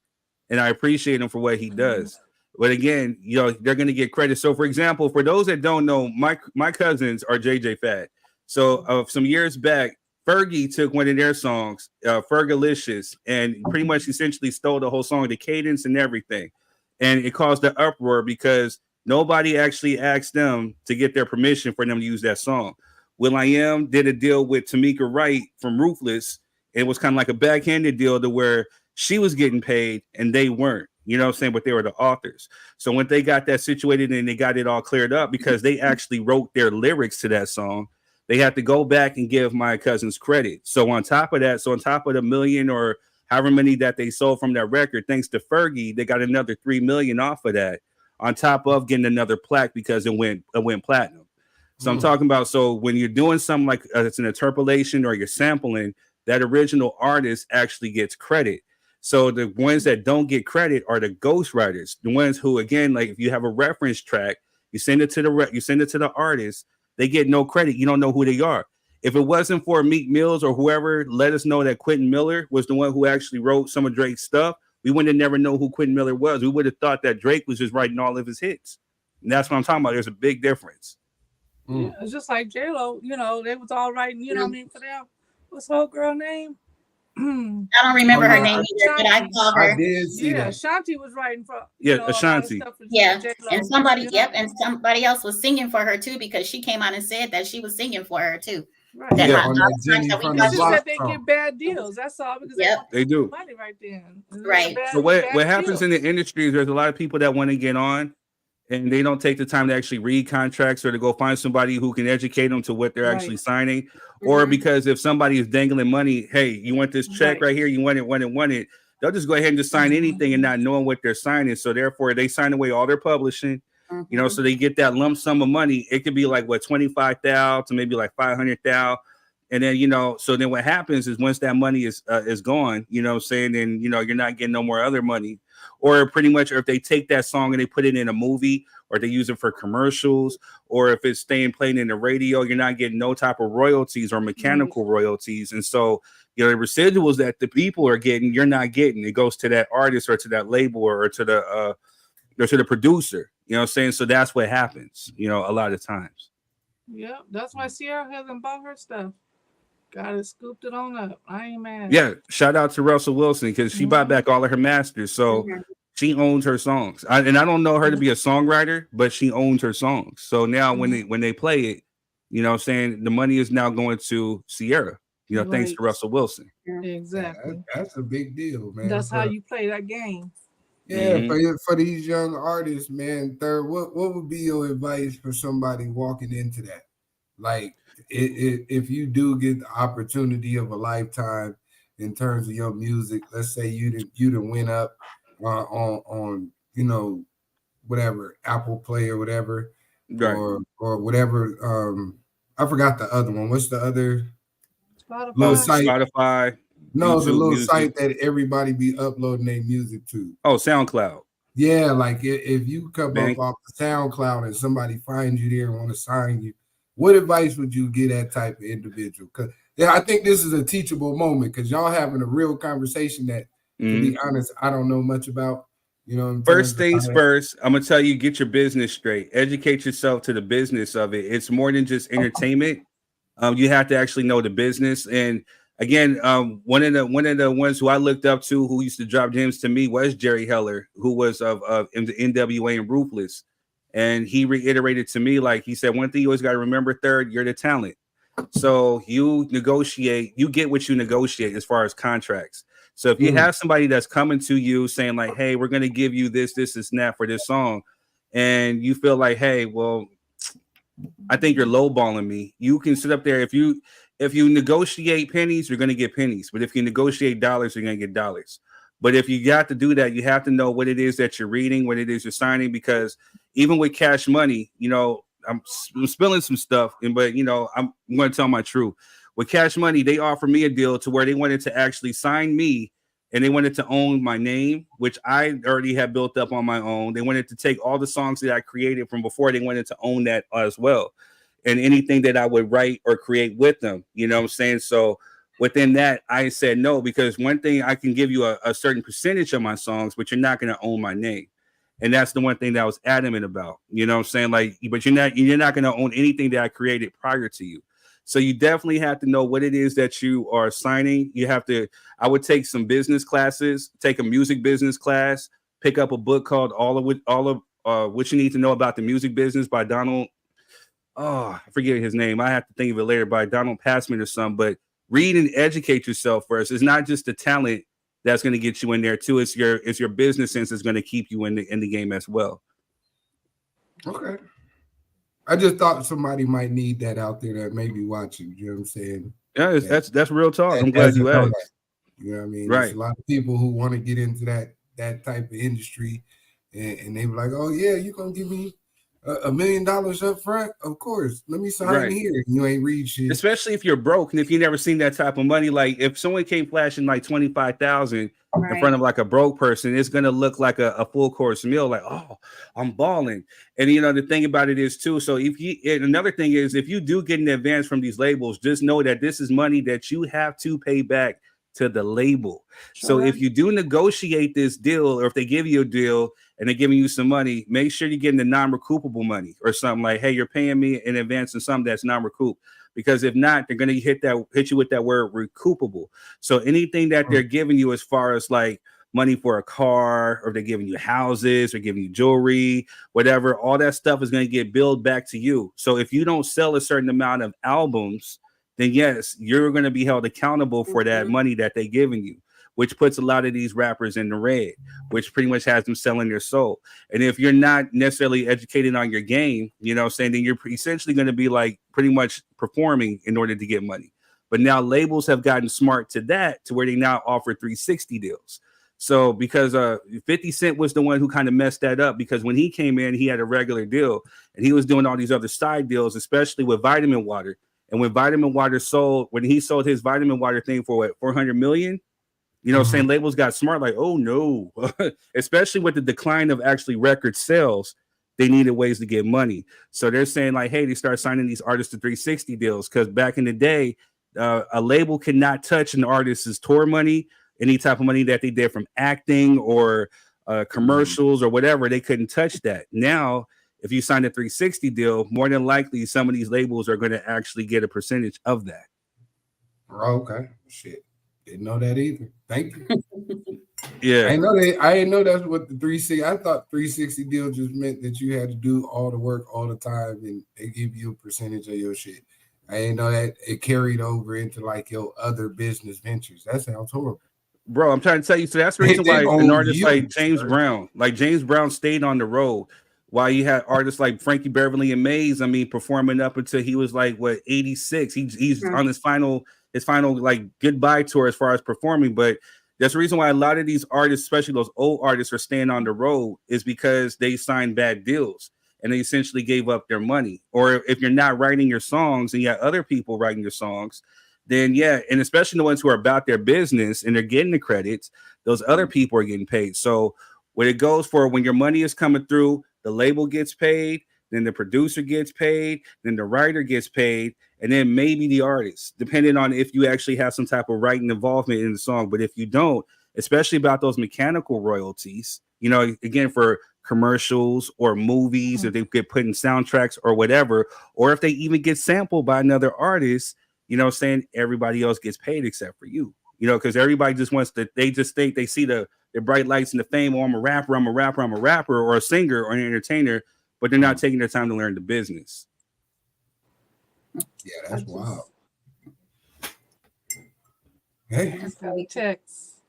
And I appreciate him for what he does. But again, you know, they're going to get credit. So, for example, for those that don't know, my cousins are JJ Fad. So, some years back, Fergie took one of their songs, Fergalicious, and pretty much essentially stole the whole song, the cadence and everything. And it caused an uproar because nobody actually asked them to get their permission for them to use that song. will.i.am did a deal with Tamika Wright from Ruthless. It was kind of like a backhanded deal to where she was getting paid and they weren't, you know what I'm saying? But they were the authors. So when they got that situated and they got it all cleared up because they actually wrote their lyrics to that song, they had to go back and give my cousins credit. So on top of that, on top of the million or however many that they sold from that record, thanks to Fergie, they got another 3 million off of that, on top of getting another plaque because it went platinum. So I'm talking about, so when you're doing something like it's an interpolation or you're sampling, that original artist actually gets credit. So the ones that don't get credit are the ghostwriters, the ones who, again, like if you have a reference track, you send it to the artist, they get no credit. You don't know who they are. If it wasn't for Meek Mills or whoever let us know that Quentin Miller was the one who actually wrote some of Drake's stuff, we would have never known who Quentin Miller was. We would have thought that Drake was just writing all of his hits. And that's what I'm talking about. There's a big difference. Yeah, it's just like J-Lo, you know, they was all writing, you know what I mean, for them. What's her old girl name? I don't remember her name either, but I saw her. Ashanti was writing for Ashanti. Yeah, and somebody else was singing for her too because she came out and said that she was singing for her too. Right. They get bad deals. That's all because they do money right then. Right. So what happens in the industry is there's a lot of people that want to get on and they don't take the time to actually read contracts or to go find somebody who can educate them to what they're actually signing. Or because if somebody is dangling money, hey, you want this check right here, you want it, they'll just go ahead and just sign anything and not knowing what they're signing. So therefore they sign away all their publishing, you know, so they get that lump sum of money. It could be like what, 25,000 to maybe like 500,000. And then, so then what happens is once that money is gone, what I'm saying, then, you're not getting no more other money. Or pretty much, or if they take that song and they put it in a movie, or they use it for commercials, or if it's staying playing in the radio, you're not getting no type of royalties or mechanical royalties. And so, the residuals that the people are getting, you're not getting. It goes to that artist or to that label or to the producer. You know what I'm saying? So that's what happens, a lot of times. Yep, that's why Sierra hasn't bought her stuff. Got it, scooped it on up. I ain't mad. Yeah, shout out to Russell Wilson because she bought back all of her masters. So she owns her songs. I don't know her to be a songwriter, but she owns her songs. So now when they play it, what I'm saying, the money is now going to Sierra, thanks to Russell Wilson. Exactly. Yeah, that's a big deal, man. That's how you play that game. Yeah, for these young artists, man. Third, what would be your advice for somebody walking into that? Like, if you do get the opportunity of a lifetime in terms of your music, let's say you didn't win up on whatever Apple Play or whatever, or whatever. I forgot the other one. What's the other little site? Spotify. No, YouTube the little music. site that everybody be uploading their music to. Oh, SoundCloud. Yeah, like if you come up off the SoundCloud and somebody finds you there and want to sign you, what advice would you give that type of individual? Because I think this is a teachable moment because y'all having a real conversation that, to be honest, I don't know much about. First things first, I'm gonna tell you, get your business straight. Educate yourself to the business of it. It's more than just entertainment. You have to actually know the business. And again, one of the ones who I looked up to, who used to drop gems to me, was Jerry Heller, who was of the NWA and Ruthless. And he reiterated to me, like he said, one thing you always got to remember, Third, you're the talent. So you negotiate, you get what you negotiate as far as contracts. So if you have somebody that's coming to you saying like, hey, we're going to give you this, and that for this song, and you feel like, hey, well, I think you're lowballing me. You can sit up there. If you negotiate pennies, you're going to get pennies. But if you negotiate dollars, you're going to get dollars. But if you got to do that, you have to know what it is that you're reading, what it is you're signing, because even with Cash Money, I'm spilling some stuff, but I'm going to tell my truth. With Cash Money, they offered me a deal to where they wanted to actually sign me, and they wanted to own my name, which I already had built up on my own. They wanted to take all the songs that I created from before. They wanted to own that as well, and anything that I would write or create with them. You know what I'm saying? So within that, I said no, because one thing, I can give you a certain percentage of my songs, but you're not going to own my name. And that's the one thing that I was adamant about. You know what I'm saying? Like, but you're not going to own anything that I created prior to you. So you definitely have to know what it is that you are signing. I would take some business classes, take a music business class, pick up a book called All of What You Need to Know About the Music Business by Donald. Oh, I forget his name. I have to think of it later, by Donald Passman or something. But read and educate yourself first. It's not just the talent that's going to get you in there too. It's your business sense that's going to keep you in the game as well. Okay. I just thought somebody might need that out there that may be watching. You know what I'm saying? Yeah, that's real talk. I'm glad you asked. You know what I mean? Right. There's a lot of people who want to get into that type of industry, and they were like, "Oh yeah, you're gonna give me $1 million up front? Of course. Let me sign here." You ain't read shit. Especially if you're broke and if you never seen that type of money. Like if someone came flashing like 25,000 in front of like a broke person, it's gonna look like a full course meal. Like, oh, I'm balling. And the thing about it is too. So another thing is, if you do get an advance from these labels, just know that this is money that you have to pay back to the label. Sure. So if you do negotiate this deal, or if they give you a deal and they're giving you some money, make sure you're getting the non-recoupable money or something like, hey, you're paying me in advance of something that's non-recoup. Because if not, they're going to hit you with that word recoupable. So anything that they're giving you as far as like money for a car, or they're giving you houses, or giving you jewelry, whatever, all that stuff is going to get billed back to you. So if you don't sell a certain amount of albums, then yes, you're going to be held accountable for that money that they're giving you, which puts a lot of these rappers in the red, which pretty much has them selling their soul. And if you're not necessarily educated on your game, then you're essentially going to be like pretty much performing in order to get money. But now labels have gotten smart to where they now offer 360 deals. So because 50 Cent was the one who kind of messed that up, because when he came in, he had a regular deal and he was doing all these other side deals, especially with Vitamin Water. And when Vitamin Water when he sold his Vitamin Water thing for what, 400 million, you know, saying labels got smart, like, oh no, especially with the decline of actually record sales, they needed ways to get money. So they're saying like, hey, they start signing these artists to 360 deals, because back in the day, a label could not touch an artist's tour money, any type of money that they did from acting or commercials or whatever. They couldn't touch that. Now, if you sign a 360 deal, more than likely some of these labels are going to actually get a percentage of that. Okay, shit, didn't know that either. Thank you. Yeah, I didn't know that's what the 360. I thought 360 deal just meant that you had to do all the work all the time and they give you a percentage of your shit. I didn't know that it carried over into like your other business ventures. That sounds horrible. Bro, I'm trying to tell you. So that's the reason why an artist like James Brown stayed on the road, while you had artists like Frankie Beverly and Maze, I mean, performing up until he was like, what, 86. He's on his final like goodbye tour as far as performing. But that's the reason why a lot of these artists, especially those old artists, are staying on the road, is because they signed bad deals and they essentially gave up their money. Or if you're not writing your songs and you have other people writing your songs, then yeah, and especially the ones who are about their business and they're getting the credits, those other people are getting paid. So what it goes for, when your money is coming through, the label gets paid, then the producer gets paid, then the writer gets paid, and then maybe the artist, depending on if you actually have some type of writing involvement in the song. But if you don't, especially about those mechanical royalties, you know, again, for commercials or movies, if they get put in soundtracks or whatever, or if they even get sampled by another artist, you know, saying everybody else gets paid except for you, you know, because everybody just wants to, they just think they see the bright lights and the fame. Oh, I'm a rapper, or a singer or an entertainer, but they're not taking their time to learn the business. Yeah, that's wild. Hey, That's the text.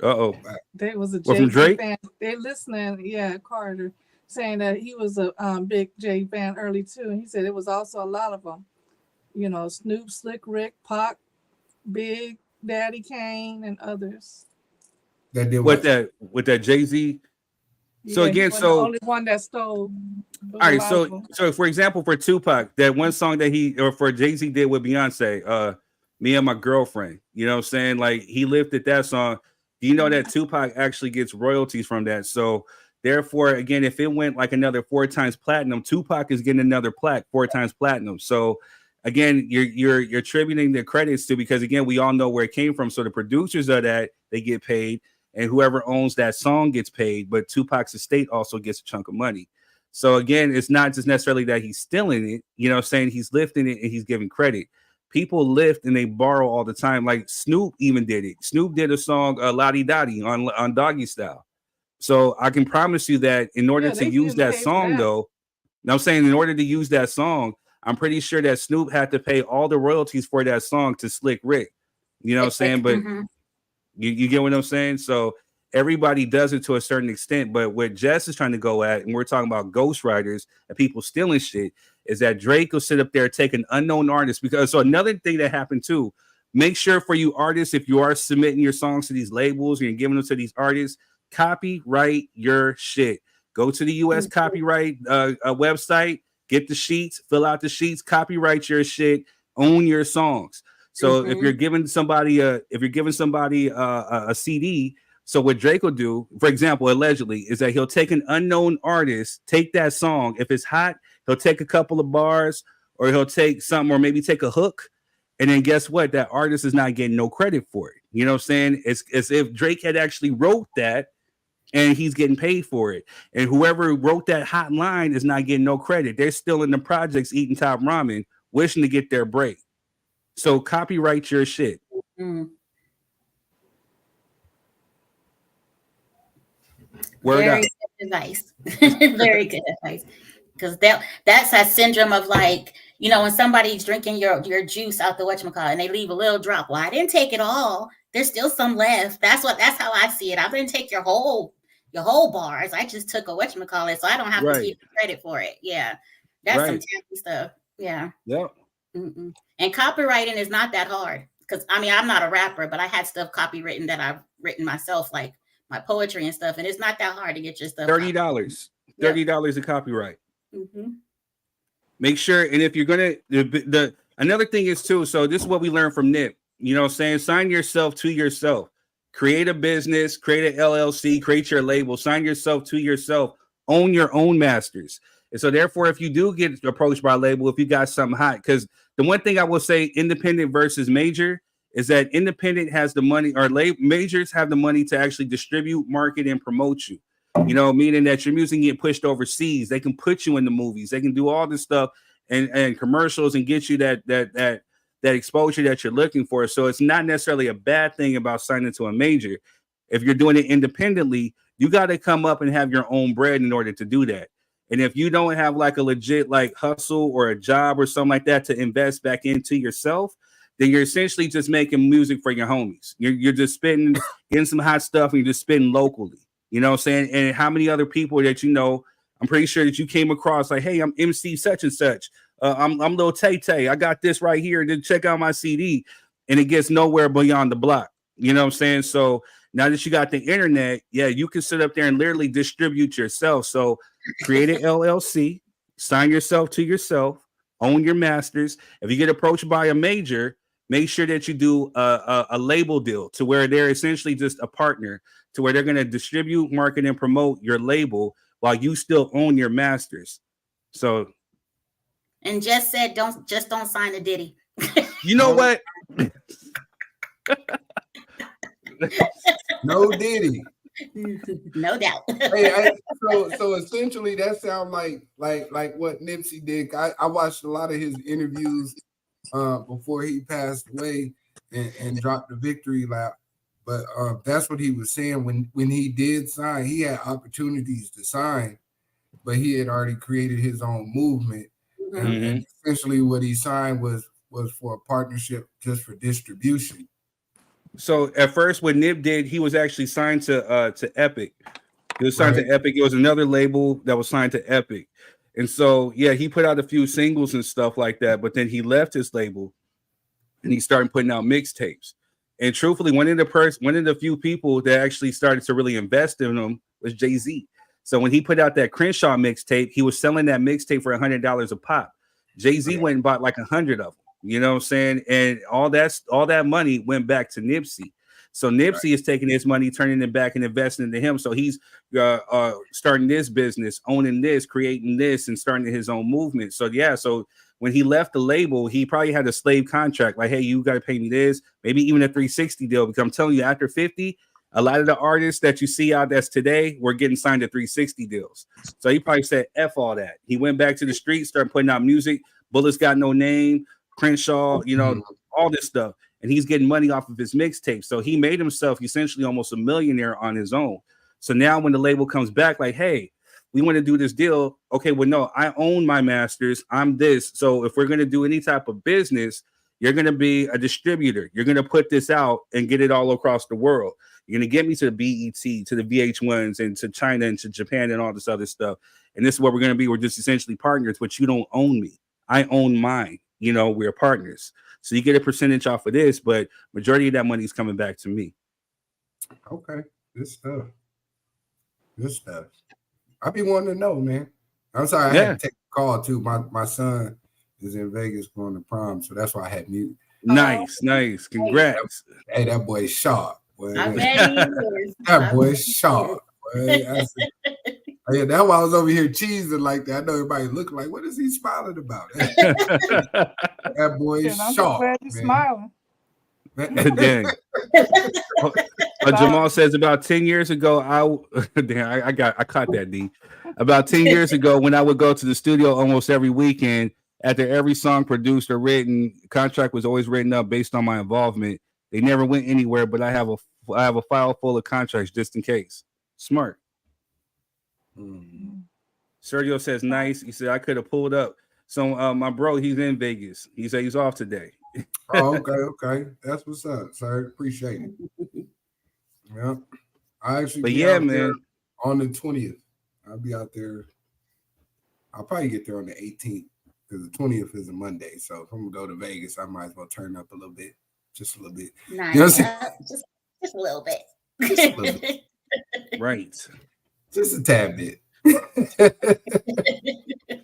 Uh-oh. There was a from Drake fan. They listening, yeah, Carter, saying that he was a big Jay fan early too. And he said it was also a lot of them. You know, Snoop, Slick Rick, Pac, Big Daddy Kane, and others. That did with that Jay-Z. So Yeah, again, the so only one that stole. all right, so for example, for Tupac, that one song that or for Jay-Z did with Beyonce, Me and My Girlfriend, you know what I'm saying? Like, he lifted that song. Do you know that Tupac actually gets royalties from that? So therefore, again, if it went like another 4 times platinum, Tupac is getting another plaque 4 times platinum. So again, you're attributing the credits to, because again, we all know where it came from. So the producers of that, they get paid, and whoever owns that song gets paid, but Tupac's estate also gets a chunk of money. So again, it's not just necessarily that he's stealing it, you know, saying he's lifting it and he's giving credit. People lift and they borrow all the time. Like Snoop even did it. Snoop did a song, Lottie Dottie on Doggy Style. So I can promise you that in order to use that song, though, now I'm saying in order to use that song, I'm pretty sure that Snoop had to pay all the royalties for that song to Slick Rick. You know what I'm saying? But you get what I'm saying? So everybody does it to a certain extent. But what Jess is trying to go at, and we're talking about ghostwriters and people stealing shit, is that Drake will sit up there, take an unknown artist. Because so another thing that happened too, make sure for you artists, if you are submitting your songs to these labels and you're giving them to these artists, copyright your shit. Go to the US copyright website, get the sheets, fill out the sheets, copyright your shit, own your songs. So if you're giving somebody a CD, so what Drake will do, for example, allegedly, is that he'll take an unknown artist, take that song. If it's hot, he'll take a couple of bars, or he'll take something, or maybe take a hook. And then guess what? That artist is not getting no credit for it. You know what I'm saying? It's as if Drake had actually wrote that and he's getting paid for it. And whoever wrote that hot line is not getting no credit. They're still in the projects eating top ramen, wishing to get their break. So copyright your shit. Very good advice. Very good advice. Because that's that syndrome of, like, you know, when somebody's drinking your juice out the whatchamacallit and they leave a little drop. Well, I didn't take it all. There's still some left. That's how I see it. I didn't take your whole bars. I just took a whatchamacallit, so I don't have to give credit for it. Yeah. That's some tacky stuff. Yeah. Yep. And copywriting is not that hard. Because I mean, I'm not a rapper, but I had stuff copywritten that I've written myself, like my poetry and stuff. And it's not that hard to get your stuff. $30. $30 a copyright. Make sure, and if you're gonna, another thing is too, so this is what we learned from Nip. You know what I'm saying? Sign yourself to yourself. Create a business, create an LLC, create your label, sign yourself to yourself, own your own masters. And so therefore, if you do get approached by a label, if you got something hot, because the one thing I will say, independent versus major, is that independent has the money, or majors have the money to actually distribute, market, and promote you. You know, meaning that your music get pushed overseas. They can put you in the movies. They can do all this stuff and commercials and get you that exposure that you're looking for. So it's not necessarily a bad thing about signing to a major. If you're doing it independently, you got to come up and have your own bread in order to do that. And if you don't have like a legit like hustle or a job or something like that to invest back into yourself, then you're essentially just making music for your homies. You're just spitting, getting some hot stuff, and you're just spitting locally. You know what I'm saying? And how many other people that you know, I'm pretty sure that you came across like, hey, I'm MC such and such. I'm Lil Tay Tay. I got this right here. Then check out my CD. And it gets nowhere beyond the block. You know what I'm saying? So now that you got the internet, yeah, you can sit up there and literally distribute yourself. So create an LLC, sign yourself to yourself, own your masters. If you get approached by a major, make sure that you do a label deal to where they're essentially just a partner, to where they're going to distribute, market, and promote your label while you still own your masters. So, and just said, don't sign a Diddy. You know what? No Diddy. No doubt. So essentially that sounds like what Nipsey did. I watched a lot of his interviews before he passed away and dropped the victory lap. But that's what he was saying. When he did sign, he had opportunities to sign, but he had already created his own movement. Mm-hmm. And essentially what he signed was for a partnership just for distribution. So at first, what Nip did, he was actually signed to Epic. He was signed to Epic. It was another label that was signed to Epic. And so, yeah, he put out a few singles and stuff like that, but then he left his label and he started putting out mixtapes. And truthfully, one of the few people that actually started to really invest in him was Jay-Z. So when he put out that Crenshaw mixtape, he was selling that mixtape for $100 a pop. Jay-Z went and bought like 100 of them. You know what I'm saying? And all that money went back to Nipsey. So Nipsey is taking his money, turning it back and investing into him. So he's starting this business, owning this, creating this, and starting his own movement. So yeah, so when he left the label, he probably had a slave contract. Like, hey, you got to pay me this, maybe even a 360 deal. Because I'm telling you, after 50, a lot of the artists that you see out that's today were getting signed to 360 deals. So he probably said, F all that. He went back to the streets, started putting out music. Bullets Got No Name, Crenshaw, you know, all this stuff. And he's getting money off of his mixtape. So he made himself essentially almost a millionaire on his own. So now when the label comes back, like, hey, we want to do this deal. Okay, well, no, I own my masters. I'm this. So if we're going to do any type of business, you're going to be a distributor. You're going to put this out and get it all across the world. You're going to get me to the BET, to the VH1s, and to China and to Japan and all this other stuff. And this is what we're going to be. We're just essentially partners, but you don't own me. I own mine. You know, we're partners. So you get a percentage off of this, but majority of that money is coming back to me. Okay. Good stuff. I be wanting to know, man. I'm sorry, I had to take a call too. My son is in Vegas going to prom, so that's why I had mute. Nice. Congrats. Hey, that boy's sharp. Boy. I bet he is. That boy's sharp. Boy. Yeah, that's why I was over here cheesing like that. I know everybody looking like, what is he smiling about? That boy is sharp. I'm glad smiling. Dang. Jamal says about 10 years ago, I caught that, D. About 10 years ago, when I would go to the studio almost every weekend, after every song produced or written, contract was always written up based on my involvement. They never went anywhere, but I have a file full of contracts just in case. Smart. Sergio says nice. He said I could have pulled up. So my bro, he's in Vegas. He said he's off today. Oh, okay. That's what's up, sir. Appreciate it. Yeah. I actually man, on the 20th. I'll be out there. I'll probably get there on the 18th because the 20th is a Monday. So if I'm gonna go to Vegas, I might as well turn up a little bit. Just a little bit. Nice. You know just a little bit. Just a little bit. Right. Just a tad bit.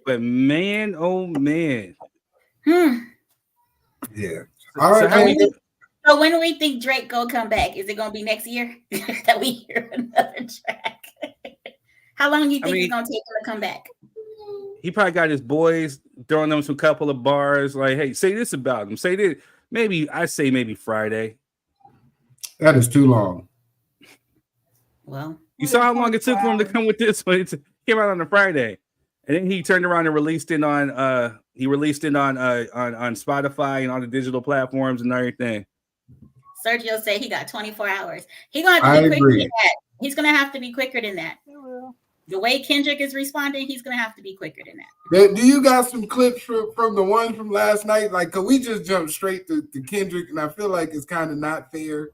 But man, oh man. Yeah. So, All right, man. So when do we think Drake gonna come back? Is it gonna be next year that we hear another track? How long do you think it's gonna take him to come back? He probably got his boys throwing them some couple of bars. Like, hey, say this about him. Say this. Maybe Friday. That is too long. Well, you saw how long it took for him to come with this one. It came out on a Friday, and then he turned around and released it on on Spotify and on the digital platforms and everything. Sergio said he got 24 hours. He's gonna have to be quicker than that. He's gonna have to be quicker than that. The way Kendrick is responding, he's gonna have to be quicker than that. Do you got some clips from the one from last night? Like, cause we just jumped straight to Kendrick, and I feel like it's kind of not fair.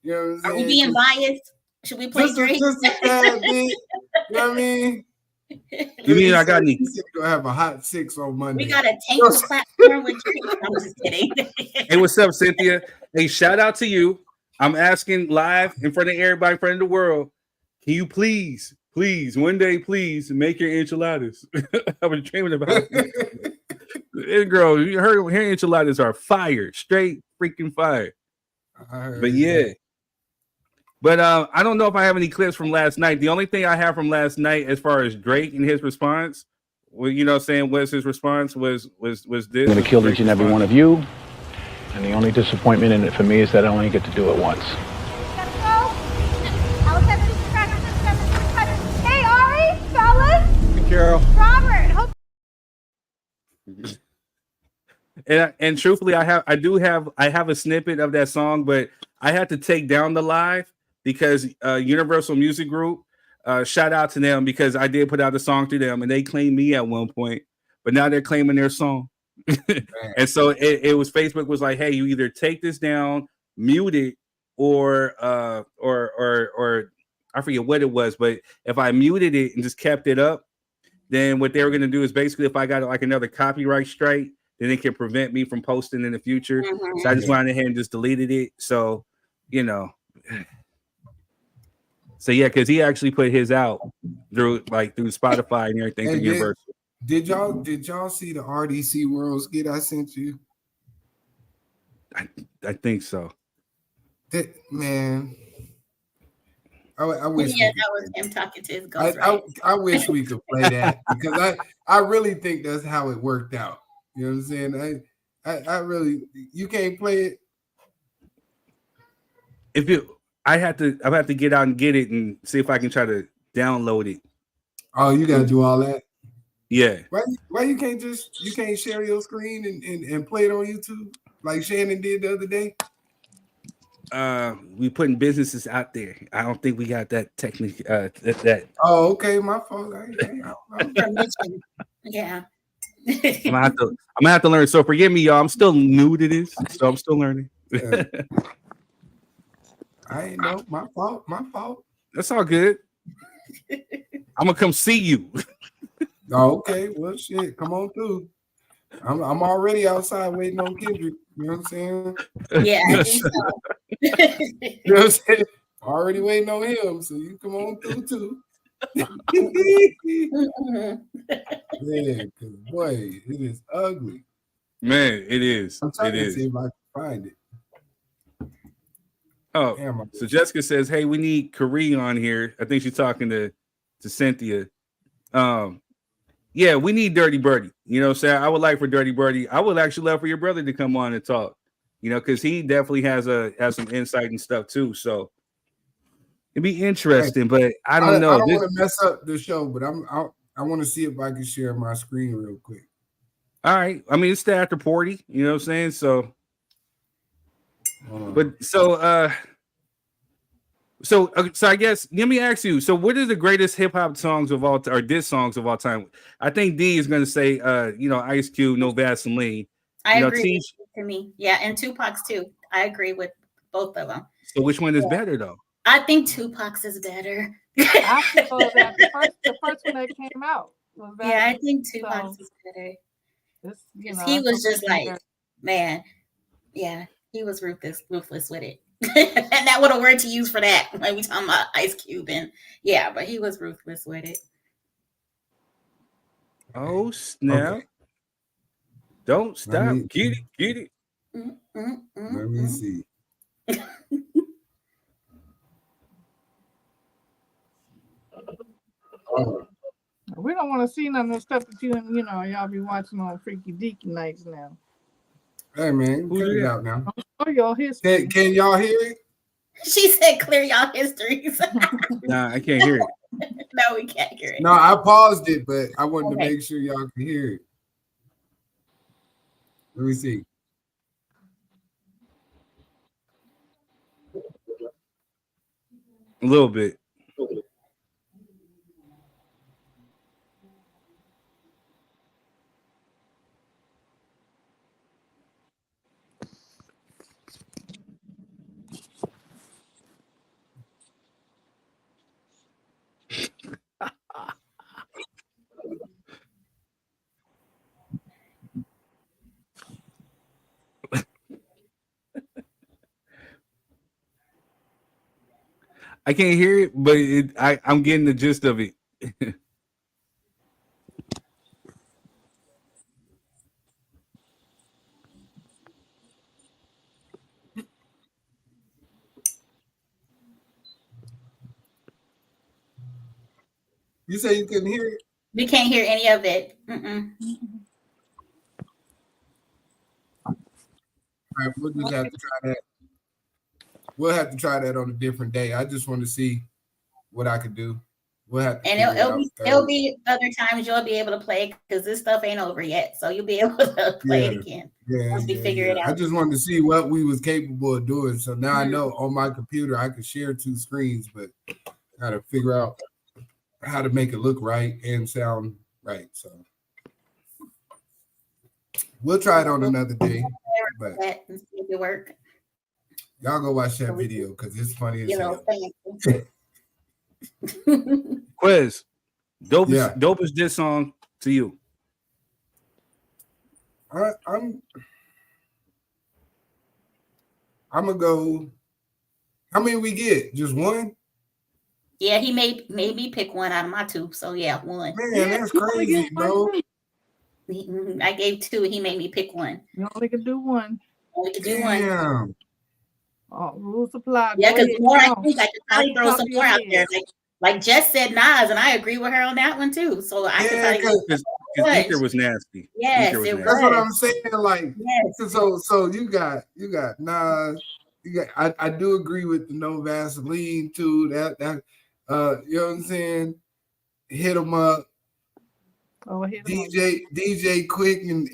You know what I'm saying? Are we being biased? Should we play Drake? Just a tad bit. You know what I mean? You mean I got any? Gonna have a hot 6 on Monday. We got a tank platform with Drake. I'm just kidding. Hey, what's up, Cynthia? Hey, shout out to you. I'm asking live in front of everybody, in front of the world. Can you please, one day, please make your enchiladas? I was dreaming about it. Hey, girl, you heard her enchiladas are fire, straight freaking fire. But yeah. But I don't know if I have any clips from last night. The only thing I have from last night, as far as Drake and his response, well, you know, what I'm saying, was his response was this. I'm going to kill each and every one of you, and the only disappointment in it for me is that I only get to do it once. Hey, Ari, fellas. Hey, Carol. Robert. And truthfully, I have a snippet of that song, but I had to take down the live because Universal Music Group, shout out to them, because I did put out a song to them and they claimed me at one point, but now they're claiming their song. And so it was, Facebook was like, hey, you either take this down, mute it, or I forget what it was, but if I muted it and just kept it up, then what they were going to do is basically, if I got like another copyright strike, then it can prevent me from posting in the future. Mm-hmm. So I just went ahead and just deleted it. So, you know, so yeah, because he actually put his out through Spotify and everything to Universal. Did y'all see the RDC World skit I sent you? I think so. Man, I wish. Yeah, that was him talking to his ghostwriter. I wish we could play that, because I really think that's how it worked out. You know what I'm saying? I really, you can't play it. I have to get out and get it and see if I can try to download it. Oh, you gotta do all that. Yeah. Why you can't share your screen and play it on YouTube like Shannon did the other day? We putting businesses out there. I don't think we got that technique. That. Oh, okay, my fault. Yeah. I'm gonna have to learn. So forgive me, y'all. I'm still new to this, so I'm still learning. Yeah. I ain't know. My fault. That's all good. I'm gonna come see you. Oh, okay. Well, shit. Come on through. I'm already outside waiting on Kendrick. You know what I'm saying? Yeah. I think so. You know what I'm saying? Already waiting on him, so you come on through too. Yeah, because boy, it is ugly. Man, it is. I'm trying it to is. see if I can find it. Oh, damn, so Jessica says, "Hey, we need Kareem on here." I think she's talking to Cynthia. Yeah, we need Dirty Birdie. You know what I'm saying? I would like for Dirty Birdie. I would actually love for your brother to come on and talk. You know, because he definitely has some insight and stuff too. So it'd be interesting, but I don't know. I don't want to mess up the show, but I want to see if I can share my screen real quick. All right. I mean, it's the after party. You know what I'm saying? So, so I guess let me ask you. So, what is the greatest hip hop songs of all or diss songs of all time? I think D is going to say, Ice Cube, No Vaseline. I agree. To me, yeah, and Tupac's too. I agree with both of them. So, which one is better though? I think Tupac's is better. I feel that the first one that came out was better. Yeah, I think Tupac's is better. He was just like, man, yeah, he was ruthless with it. And that what a word to use for that when we talking about Ice Cube, and yeah, but he was ruthless with it. Oh snap! Okay. Don't stop. Get it. Let me see. We don't want to see none of the stuff that y'all be watching on Freaky Deaky nights now. Hey man, cut it out now. Oh, your history. Can y'all hear it? She said, "Clear y'all histories." Nah, I can't hear it. No, we can't hear it. No, I paused it, but I wanted to make sure y'all can hear it. Let me see. A little bit. I can't hear it, but I'm getting the gist of it. You say you couldn't hear it? We can't hear any of it. All right, we'll just have to try that. We'll have to try that on a different day. I just want to see what I could do. We'll have to. And it'll be other times you'll be able to play because this stuff ain't over yet. So you'll be able to play it again once we figure it out. I just wanted to see what we was capable of doing. So now I know on my computer I can share 2 screens, but got to figure out how to make it look right and sound right. So we'll try it on another day. But and see if it work. Y'all go watch that video because it's funny as hell. Quiz. Dopest diss song to you. I'm gonna go. How many we get? Just one? Yeah, he made me pick one out of my 2. So yeah, 1. Man, that's crazy, bro. I gave 2. He made me pick one. You only can do one. Only can do one. Oh, rules apply. Yeah, because the more I think, I can probably throw some more out there. Like Jess said, Nas, and I agree with her on that one too. So I can probably because Ether was nasty. Yes, it was. That's what I'm saying. Like, so you got Nas. I do agree with the no Vaseline too. That you know what I'm saying? Hit 'em up. Oh, DJ Quick and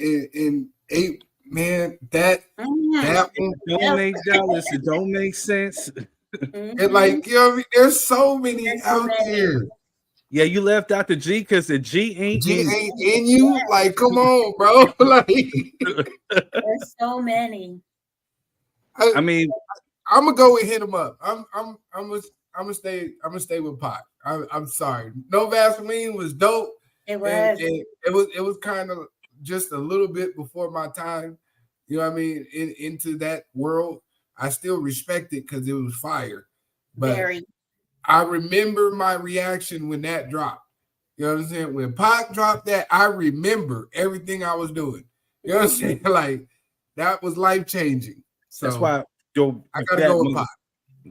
8 man. That one don't make dollars. It don't make sense. And like, you know what I mean? There's so many out there. Yeah, you left out the G because the G ain't in you. Like, come on, bro. Like, there's so many. I mean, I'm gonna go and hit him up. I'm gonna stay with Pac. I'm sorry. No Vaseline was dope. It was. And it was kind of just a little bit before my time. You know what I mean? Into that world. I still respect it because it was fire. But I remember my reaction when that dropped. You know what I'm saying? When Pac dropped that, I remember everything I was doing. You know what I'm saying? Like, that was life-changing. So that's why I gotta go with Pac.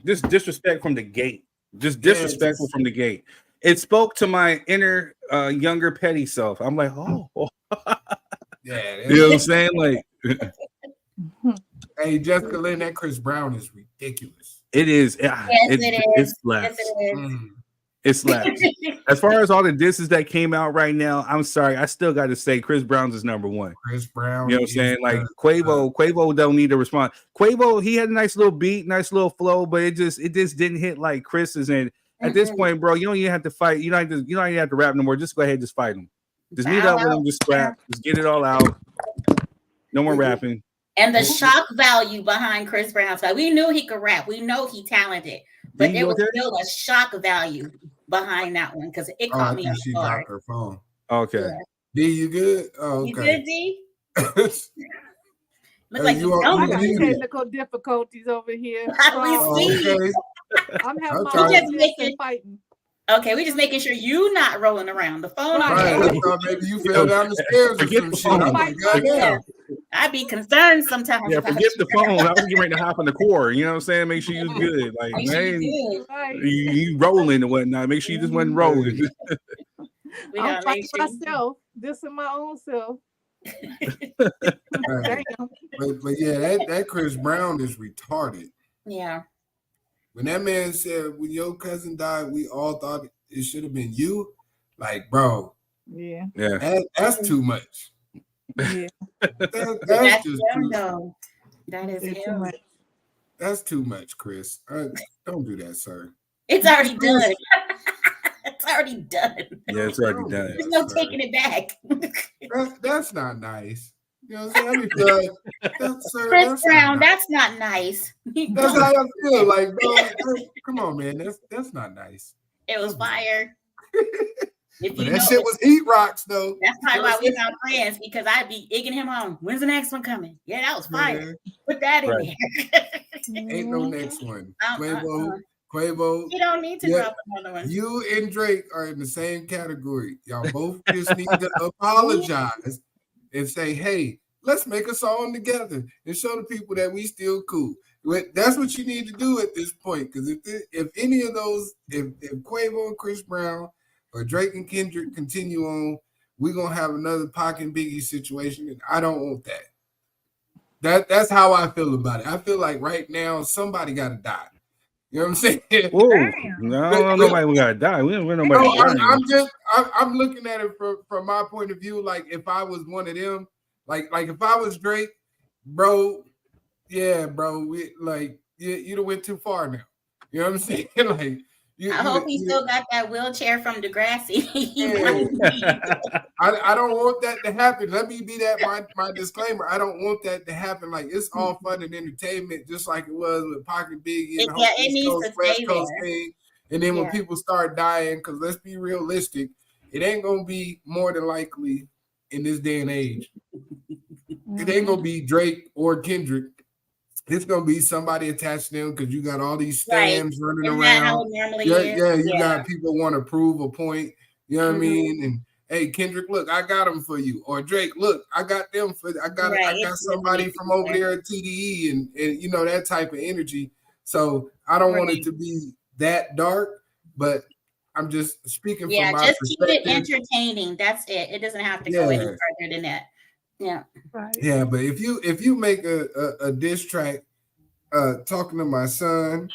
Just disrespect from the gate. Just disrespectful from the gate. It spoke to my inner younger petty self. I'm like, oh. Yeah. You know what I'm saying? Like, hey, Jessica Lynn, that Chris Brown is ridiculous. It is. Yes, it slaps. Yes, it is. It slaps. As far as all the disses that came out right now, I'm sorry. I still got to say Chris Brown's is number 1. Chris Brown. You know what I'm saying? Like Quavo don't need to respond. Quavo, he had a nice little beat, nice little flow, but it just didn't hit like Chris's. And at this point, bro, you don't even have to fight. You don't even have to rap no more. Just go ahead, just fight him. Just meet up with him, just scrap, just get it all out. No more rapping. And the shock value behind Chris Brown's side. We knew he could rap. We know he talented, but there was still a shock value behind that one because it caught me off guard. Dropped her phone. Okay. Yeah. D, you good? Oh, okay. You good, D? Look like you don't. I got technical difficulties over here. We see. Okay. I'm having my fighting. Okay, we're just making sure you not rolling around the phone. Right, maybe you fell down the stairs or some shit. I'm like, goddamn. I'd be concerned sometimes. Yeah, about forget you. the phone. I was getting ready to hop on the core. You know what I'm saying? Make sure you're good. Like, Make sure man, you good. you rolling and whatnot. Make sure you just wasn't rolling. We I'm gotta fighting make sure. myself. This is my own self. Right. Damn. But yeah, that Chris Brown is retarded. Yeah. When that man said, when your cousin died, we all thought it should have been you. Like, bro, Yeah. that's too much. Yeah. That's just him, too, though. That is It's too him. much. that's too much, Chris. Don't do that, sir. It's already done. It's already done. Yeah, it's already done. There's no taking it back. That's not nice. You know what I'm saying? I mean, Chris Brown, that's not nice. That's how I feel. Like, bro, come on, man. That's not nice. It was fire. If But you that know, shit was heat rocks, though. that's probably why we're not friends, because I'd be egging him on. When's the next one coming? Yeah, that was fire. Man, Put that in Right. there. ain't no next one. Quavo, You don't need to drop another one. you and Drake are in the same category. Y'all both just need to apologize and say, hey, let's make a song together and show the people that we still cool. That's what you need to do at this point. Because if any of those, if Quavo and Chris Brown or Drake and Kendrick continue on, we're gonna have another Pac and Biggie situation, and I don't want that. That's how I feel about it. I feel like right now somebody got to die. You know what I'm saying? Whoa, no, nobody got to die. We don't want nobody dying. I'm looking at it from my point of view. Like if I was one of them, like if I was Drake, bro, yeah, bro, you'd have went too far now. You know what I'm saying? Like. I hope he still got that wheelchair from Degrassi. I don't want that to happen. Let me be that my disclaimer. I don't want that to happen. Like it's all fun and entertainment, just like it was with Pocket Biggie and the whole East Coast, West Coast thing. And then when people start dying, because let's be realistic, it ain't gonna be more than likely in this day and age. It ain't gonna be Drake or Kendrick. It's gonna be somebody attached to them because you got all these stands running around. You got people want to prove a point. You know what I mean? And hey, Kendrick, look, I got them for you. Or Drake, look, I got them for. I got somebody from over there at TDE, and you know that type of energy. So I don't want it to be that dark, but I'm just speaking from my just perspective. keep it entertaining. That's it. It doesn't have to go any further than that. Yeah. Right. Yeah, but if you make a diss track talking to my son,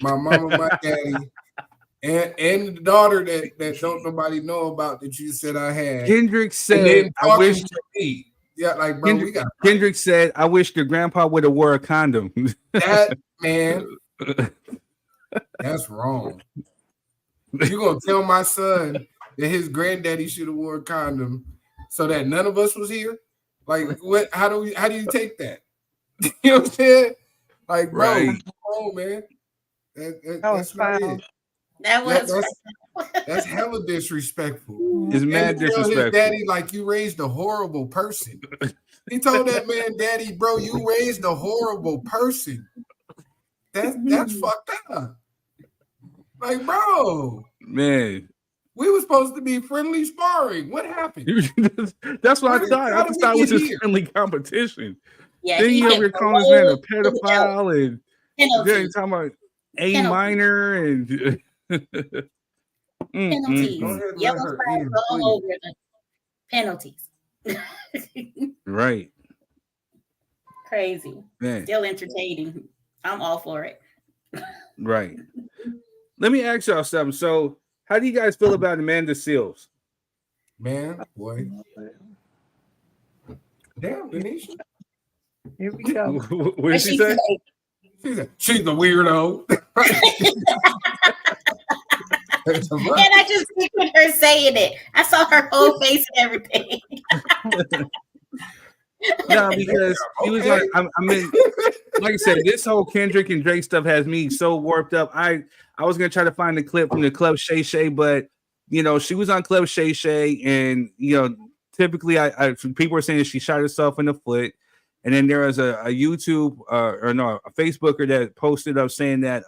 my mama, my daddy, and the daughter that don't nobody know about that you said I had. Kendrick said, I wish to me. Yeah, like bro, Kendrick said, I wish the grandpa would have wore a condom. That man, that's wrong. You gonna tell my son that his granddaddy should have wore a condom so that none of us was here? Like what? How do you take that? You know what I'm saying? Like, bro, oh man, that's not it. That's hella disrespectful. It's mad disrespectful. His daddy, like you raised a horrible person. He told that man, "Daddy, bro, you raised a horrible person." That's fucked up. Like, bro, man. We were supposed to be friendly sparring. What happened? That's what I thought. I thought it was just friendly competition. Yeah, then you over calling this man a pedophile and then talking about A minor and penalties. Yellow flags all over the penalties. Right. Crazy. Man. Still entertaining. I'm all for it. Right. Let me ask y'all something. So how do you guys feel about Amanda Seales? Man, boy. Damn, Denisha. Here we go. What did she say? She's a weirdo. And I just pictured her saying it. I saw her whole face and everything. No, because he was like, I mean, like I said, this whole Kendrick and Drake stuff has me so warped up. I was gonna try to find the clip from the Club Shay Shay, but you know, she was on Club Shay Shay, and you know, typically, people were saying she shot herself in the foot, and then there was a YouTube a Facebooker that posted up saying that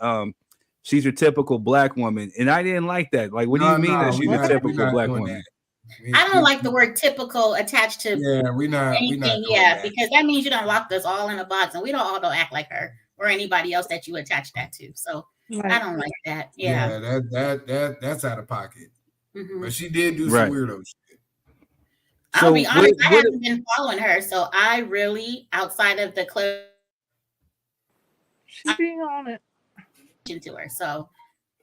she's a typical black woman, and I didn't like that. Like, what do you mean that she's a typical black woman? I don't like the word typical attached to we not anything. Because that means you don't lock us all in a box, and we don't act like her or anybody else that you attach that to. So I don't like that. That's out of pocket. Mm-hmm. But she did do some weirdo shit. I'll be honest, I haven't been following her, so I really, outside of the clip, she's being on it to her. So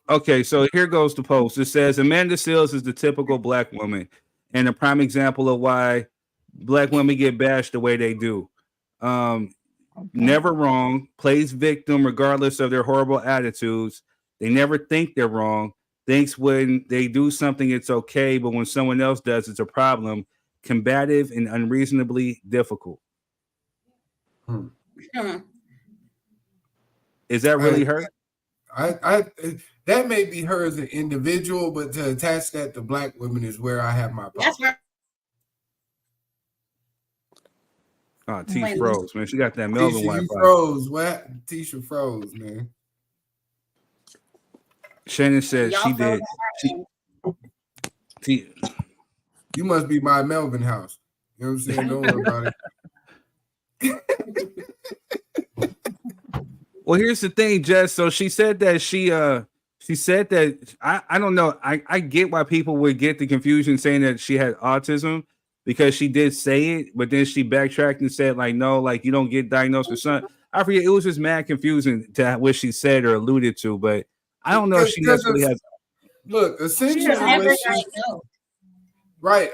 okay, so here goes the post. It says Amanda Seales is the typical black woman and a prime example of why black women get bashed the way they do. Never wrong, plays victim regardless of their horrible attitudes. They never think they're wrong. Thinks when they do something it's okay, but when someone else does, it's a problem. Combative and unreasonably difficult. Is that really her? I that may be her as an individual, but to attach that to black women is where I have my problem. That's right. Oh, T froze, man. She got that Melvin Wi-Fi. Froze. What? Tisha froze, man. Shannon said she did. You must be by Melvin house. You know what I'm saying? Don't worry about it. Well, here's the thing, Jess. So she said that she said that I don't know. I get why people would get the confusion saying that she had autism because she did say it, but then she backtracked and said, like, no, like you don't get diagnosed with something. I forget. It was just mad confusing to what she said or alluded to, but I don't know if she necessarily has. Look, essentially,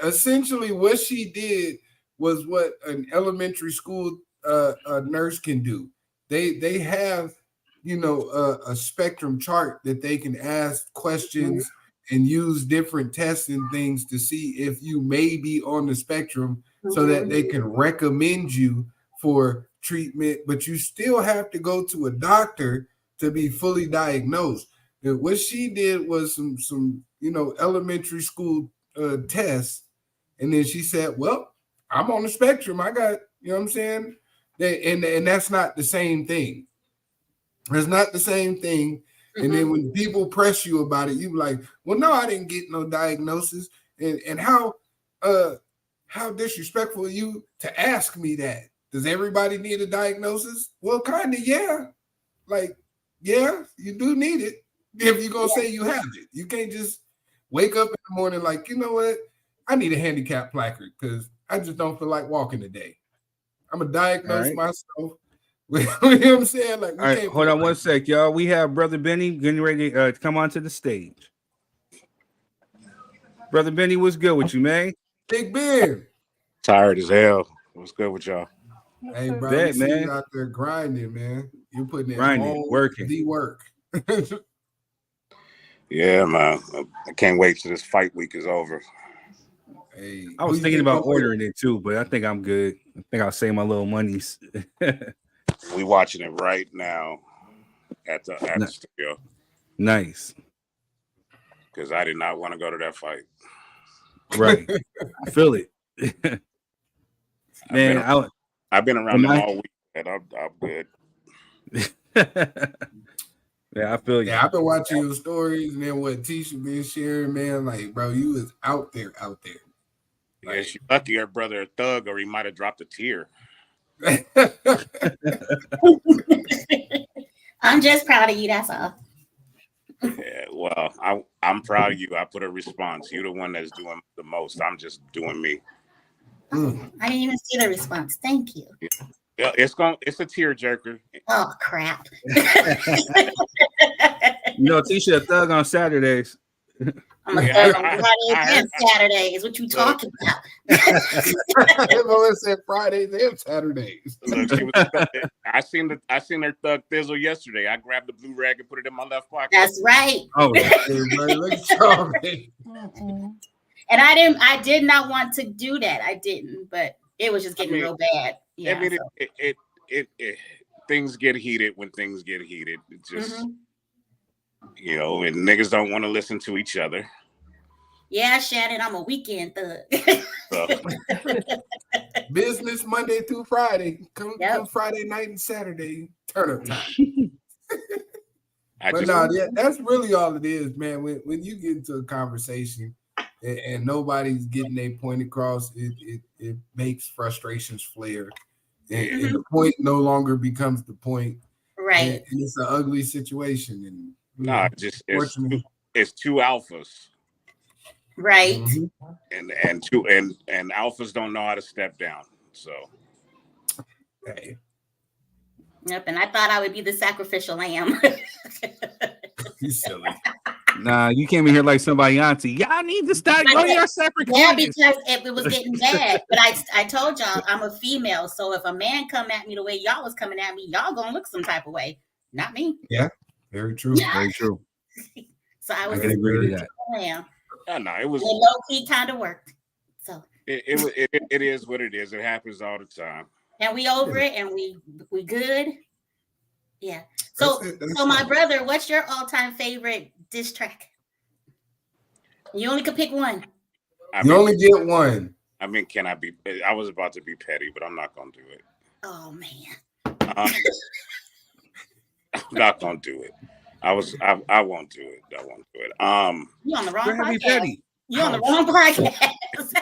essentially, what she did was what an elementary school nurse can do. They have, a spectrum chart that they can ask questions and use different tests and things to see if you may be on the spectrum so that they can recommend you for treatment, but you still have to go to a doctor to be fully diagnosed. And what she did was some elementary school tests, and then she said, well, I'm on the spectrum. I got, you know what I'm saying? And that's not the same thing. It's not the same thing. And then when people press you about it, you be like, well, no, I didn't get no diagnosis. And how disrespectful are you to ask me that? Does everybody need a diagnosis? Well, kind of, yeah. Like, yeah, you do need it if you're going to say you have it. You can't just wake up in the morning like, you know what? I need a handicap placard because I just don't feel like walking today. I'm going to diagnose myself. You know what I'm saying? Like, all right, hold on one sec, y'all. We have Brother Benny getting ready to come onto the stage. Brother Benny, what's good with you, man? Big Ben. Tired as hell. What's good with y'all? Hey, bro, you see you out there grinding, man. You're putting in working. The work. Yeah, man. I can't wait till this fight week is over. Hey, I was thinking about ordering it too, but I think I'm good. I think I'll save my little monies. We watching it right now at the studio. Nice. Because I did not want to go to that fight. Right. I feel it. Man, I've been around them all week, and I'm good. Yeah, I feel you. Yeah, I've been watching your stories and then what Tisha been sharing, man. Like, bro, you was out there. Like, yeah, she's lucky her brother a thug, or he might have dropped a tear. I'm just proud of you, that's all. Yeah, well, I'm proud of you. I put a response. You're the one that's doing the most. I'm just doing me. I didn't even see the response. Thank you. Yeah, it's a tear jerker. Oh crap. Tisha a thug on Saturdays. I'm a thug on Fridays and Saturdays. What you talking about? Well, it said Fridays and Saturdays. Look, I seen her thug thizzle yesterday. I grabbed the blue rag and put it in my left pocket. That's right. Oh, and I did not want to do that. I didn't, but it was just getting real bad. Yeah. I mean, it things get heated when things get heated. It just and niggas don't want to listen to each other. Yeah, Shannon, I'm a weekend thug. Business Monday through Friday. Come Friday night and Saturday, turn up time. That's really all it is, man. When you get into a conversation and nobody's getting their point across, it makes frustrations flare. And the point no longer becomes the point. Right. And it's an ugly situation. And it's two alphas. Right. And alphas don't know how to step down. So hey. Yep, and I thought I would be the sacrificial lamb. You silly. Nah, you came in here like somebody auntie. Y'all need to start going your separate Yeah, corners. because it was getting bad. But I told y'all I'm a female, so if a man come at me the way y'all was coming at me, y'all gonna look some type of way. Not me. Yeah, very true. Very true. So I was I agree to that. lamb. No, it was low key kind of worked. So it is what it is. It happens all the time. And we over it, and we good. Yeah. So my brother, what's your all-time favorite diss track? You only could pick one. You only get one. I mean, I was about to be petty, but I'm not gonna do it. Oh man. I'm not gonna do it. I won't do it. I won't do it. You on the wrong podcast. You on the wrong podcast.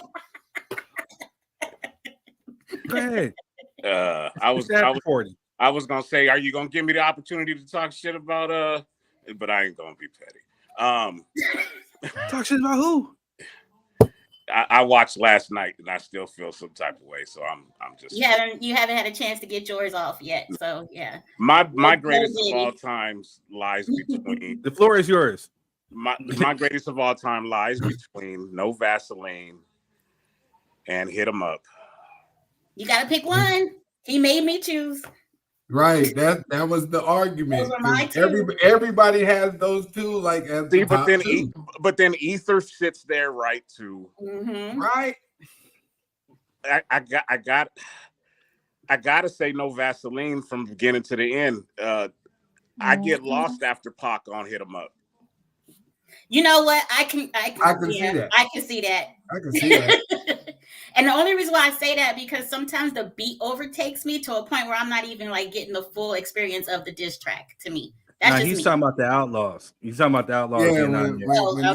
Go ahead. I was gonna say, are you gonna give me the opportunity to talk shit about but I ain't gonna be petty. Talk shit about who? I watched last night and I still feel some type of way, so I'm just you haven't had a chance to get yours off yet. So yeah. My greatest of all times lies between the floor is yours. My greatest of all time lies between No Vaseline and Hit 'Em Up. You gotta pick one. He made me choose. Right, that was the argument. Those are my two. Everybody has those two, like as the top two. But then Ether sits there, right? Too. Mm-hmm. Right. I gotta say No Vaseline from beginning to the end. I get lost after Pac on Hit 'Em Up. You know what? I can see that. I can see that. I can see that. And the only reason why I say that because sometimes the beat overtakes me to a point where I'm not even like getting the full experience of the diss track to me. That's just he's me. talking about the Outlaws. He's talking about the Outlaws.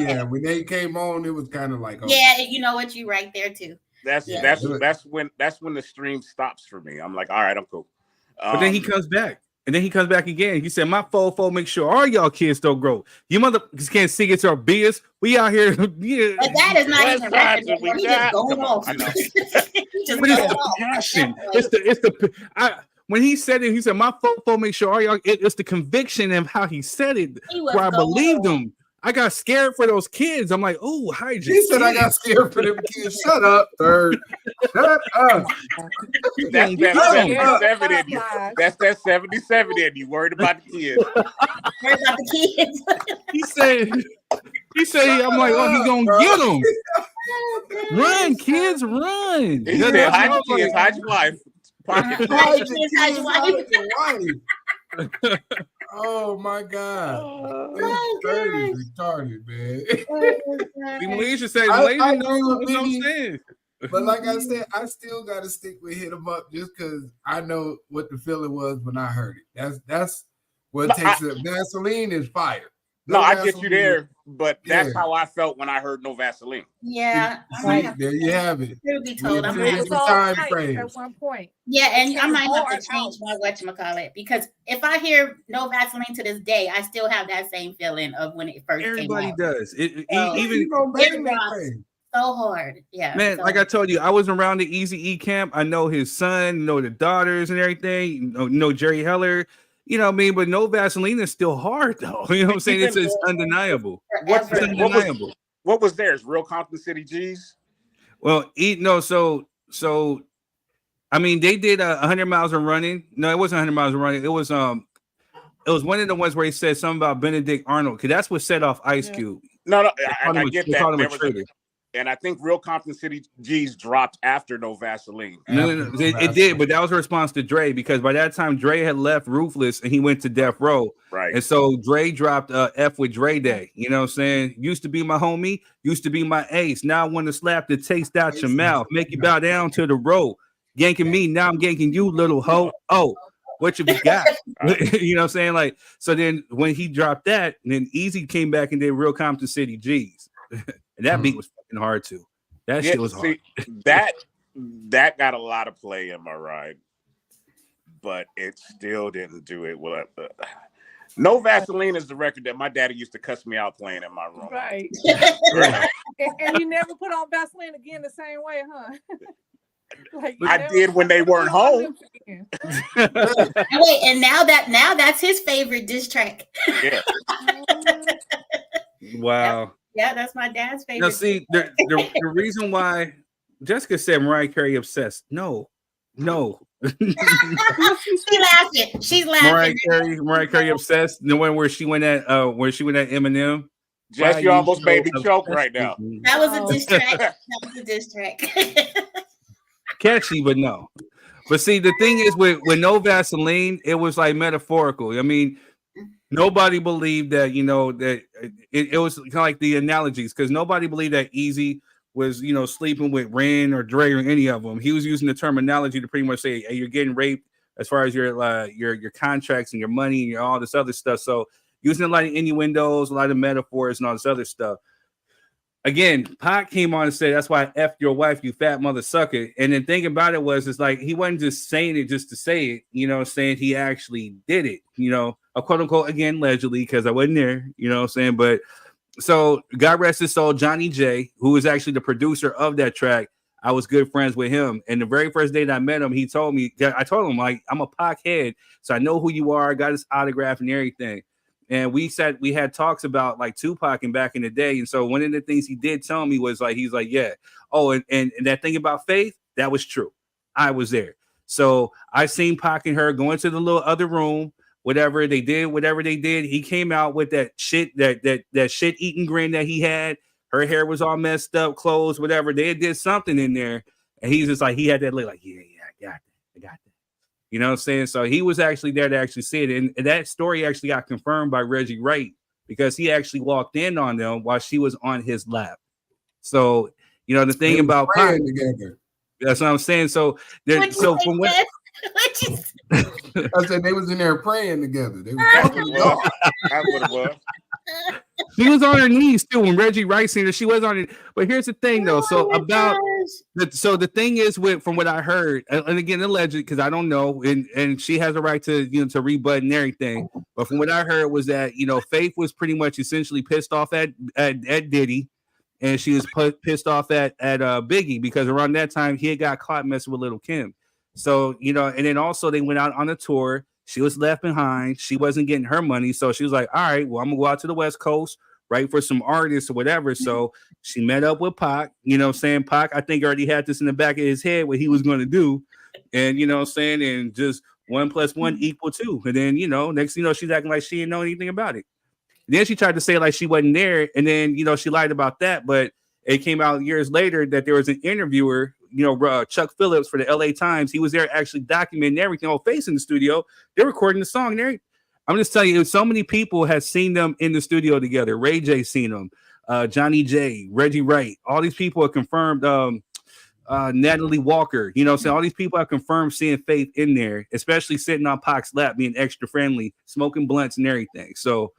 Yeah, when they came on, it was kind of like, oh. Yeah, you know what? You right there too. That's when the stream stops for me. I'm like, all right, I'm cool. But then he comes back. And then he comes back again. He said, my fofo make sure all y'all kids don't grow. You motherfuckers can't see it's our biz. We out here. Yeah. But that is not even record. He just going off. But it's the passion. When he said it, he said, my fofo make sure all y'all. It's the conviction of how he said it where I believed him. I got scared for those kids. I'm like, oh, hi. He said I got scared for them kids. Shut up, third. Shut up. That's that 77 in you. That's that 77 in you. Worried about the kids. Worried about the kids. He said, I'm like, oh, he gonna get them. Run, kids, run. He said, hide your kids, hide your wife. Hide your kids, hide your wife. Oh my God. This 30 is retarded, man. Malaysia say, Malaysia knows what I'm saying. But like I said, I still gotta stick with Hit 'Em Up just because I know what the feeling was when I heard it. That's what takes it. Vaseline is fire. I get you there, but that's how I felt when I heard No Vaseline. Yeah. See, there you have it. Truth be told, I'm time frame at one point. Yeah, and I might have to change my whatchamacallit because if I hear No Vaseline to this day, I still have that same feeling of when it first came out. Everybody does. It so hard. Yeah. Man, like I told you, I was around the Easy E camp. I know his son, know the daughters and everything. Know Jerry Heller. You know what I mean? But No Vaseline is still hard, though. You know what I'm saying? It's undeniable. What was theirs? Real Compton City G's? Well, so I mean, they did 100 miles of running. No, it wasn't 100 miles of running. It was one of the ones where he said something about Benedict Arnold, because that's what set off Ice Cube. No, I get that. And I think Real Compton City G's dropped after No Vaseline. No. It did, but that was a response to Dre, because by that time Dre had left Ruthless and he went to Death Row. Right. And so Dre dropped F with Dre Day. You know what I'm saying? Used to be my homie, used to be my ace. Now I want to slap the taste out your mouth, make you bow down to the road. Yanking me, now I'm yanking you, little hoe. Oh, what you got? You know what I'm saying? Like, so then when he dropped that, then Easy came back and did Real Compton City G's. and that beat was fucking hard too. That shit was hard. That got a lot of play in my ride, but it still didn't do it well. No Vaseline is the record that my daddy used to cuss me out playing in my room. Right. and you never put on Vaseline again the same way, huh? Like I did when they weren't home. Wait, and now that's his favorite diss track. Yeah. Wow. Yeah, that's my dad's favorite. Now, see, the reason why Jessica said Mariah Carey obsessed. No. She's laughing. She's laughing. Mariah Carey obsessed. The one where she went at Eminem. Jess, you almost made me choke right now. That was a diss track. Catchy, but no. But see, the thing is with no Vaseline, it was like metaphorical. I mean, nobody believed that, that it was kind of like the analogies, because nobody believed that Easy was, sleeping with Ren or Dre or any of them. He was using the terminology to pretty much say, hey, you're getting raped as far as your contracts and your money and all this other stuff. So using a lot of innuendos, a lot of metaphors and all this other stuff. Again, Pac came on and said, that's why I F your wife, you fat mother sucker. And then thinking about it was, it's like he wasn't just saying it just to say it, saying he actually did it, a quote unquote, again, allegedly, because I wasn't there, saying. But so God rest his soul, Johnny J, who was actually the producer of that track. I was good friends with him. And the very first day that I met him, he told me, I told him, like, I'm a Pac head, so I know who you are. I got his autograph and everything. And we had talks about like Tupac and back in the day. And so one of the things he did tell me was like, he's like, yeah. Oh, and that thing about Faith, that was true. I was there. So I seen Pac and her go into the little other room, whatever they did. He came out with that shit, that shit eating grin that he had. Her hair was all messed up, clothes, whatever. They did something in there. And he's just like, he had that look like, yeah, I got that. You know what I'm saying? So he was actually there to actually see it. And that story actually got confirmed by Reggie Wright, because he actually walked in on them while she was on his lap. So, the thing about Pac, together. That's what I'm saying. So, I said they was in there praying together. They was talking That's what it was. She was on her knees too when Reggie Wright seen her. She was on it. But here's the thing, though. The thing is, from what I heard, and again, alleged, because I don't know, and she has a right to to rebut and everything. But from what I heard was that Faith was pretty much essentially pissed off at Diddy, and she was pissed off at Biggie, because around that time he had got caught messing with Little Kim. So and then also they went out on a tour. She was left behind. She wasn't getting her money. So she was like, all right, well, I'm going to go out to the West Coast, write for some artists or whatever. So she met up with Pac, saying Pac, I think already had this in the back of his head, what he was going to do. And, saying, and just 1 + 1 = 2. And then, next she's acting like she didn't know anything about it. And then she tried to say like she wasn't there. And then, she lied about that. But it came out years later that there was an interviewer, Chuck Phillips for the LA Times. He was there actually documenting everything. Face in the studio. They're recording the song. I'm just telling you, so many people have seen them in the studio together. Ray J seen them, Johnny J, Reggie Wright. All these people have confirmed. Natalie Walker. So all these people have confirmed seeing Faith in there, especially sitting on Pac's lap, being extra friendly, smoking blunts and everything. So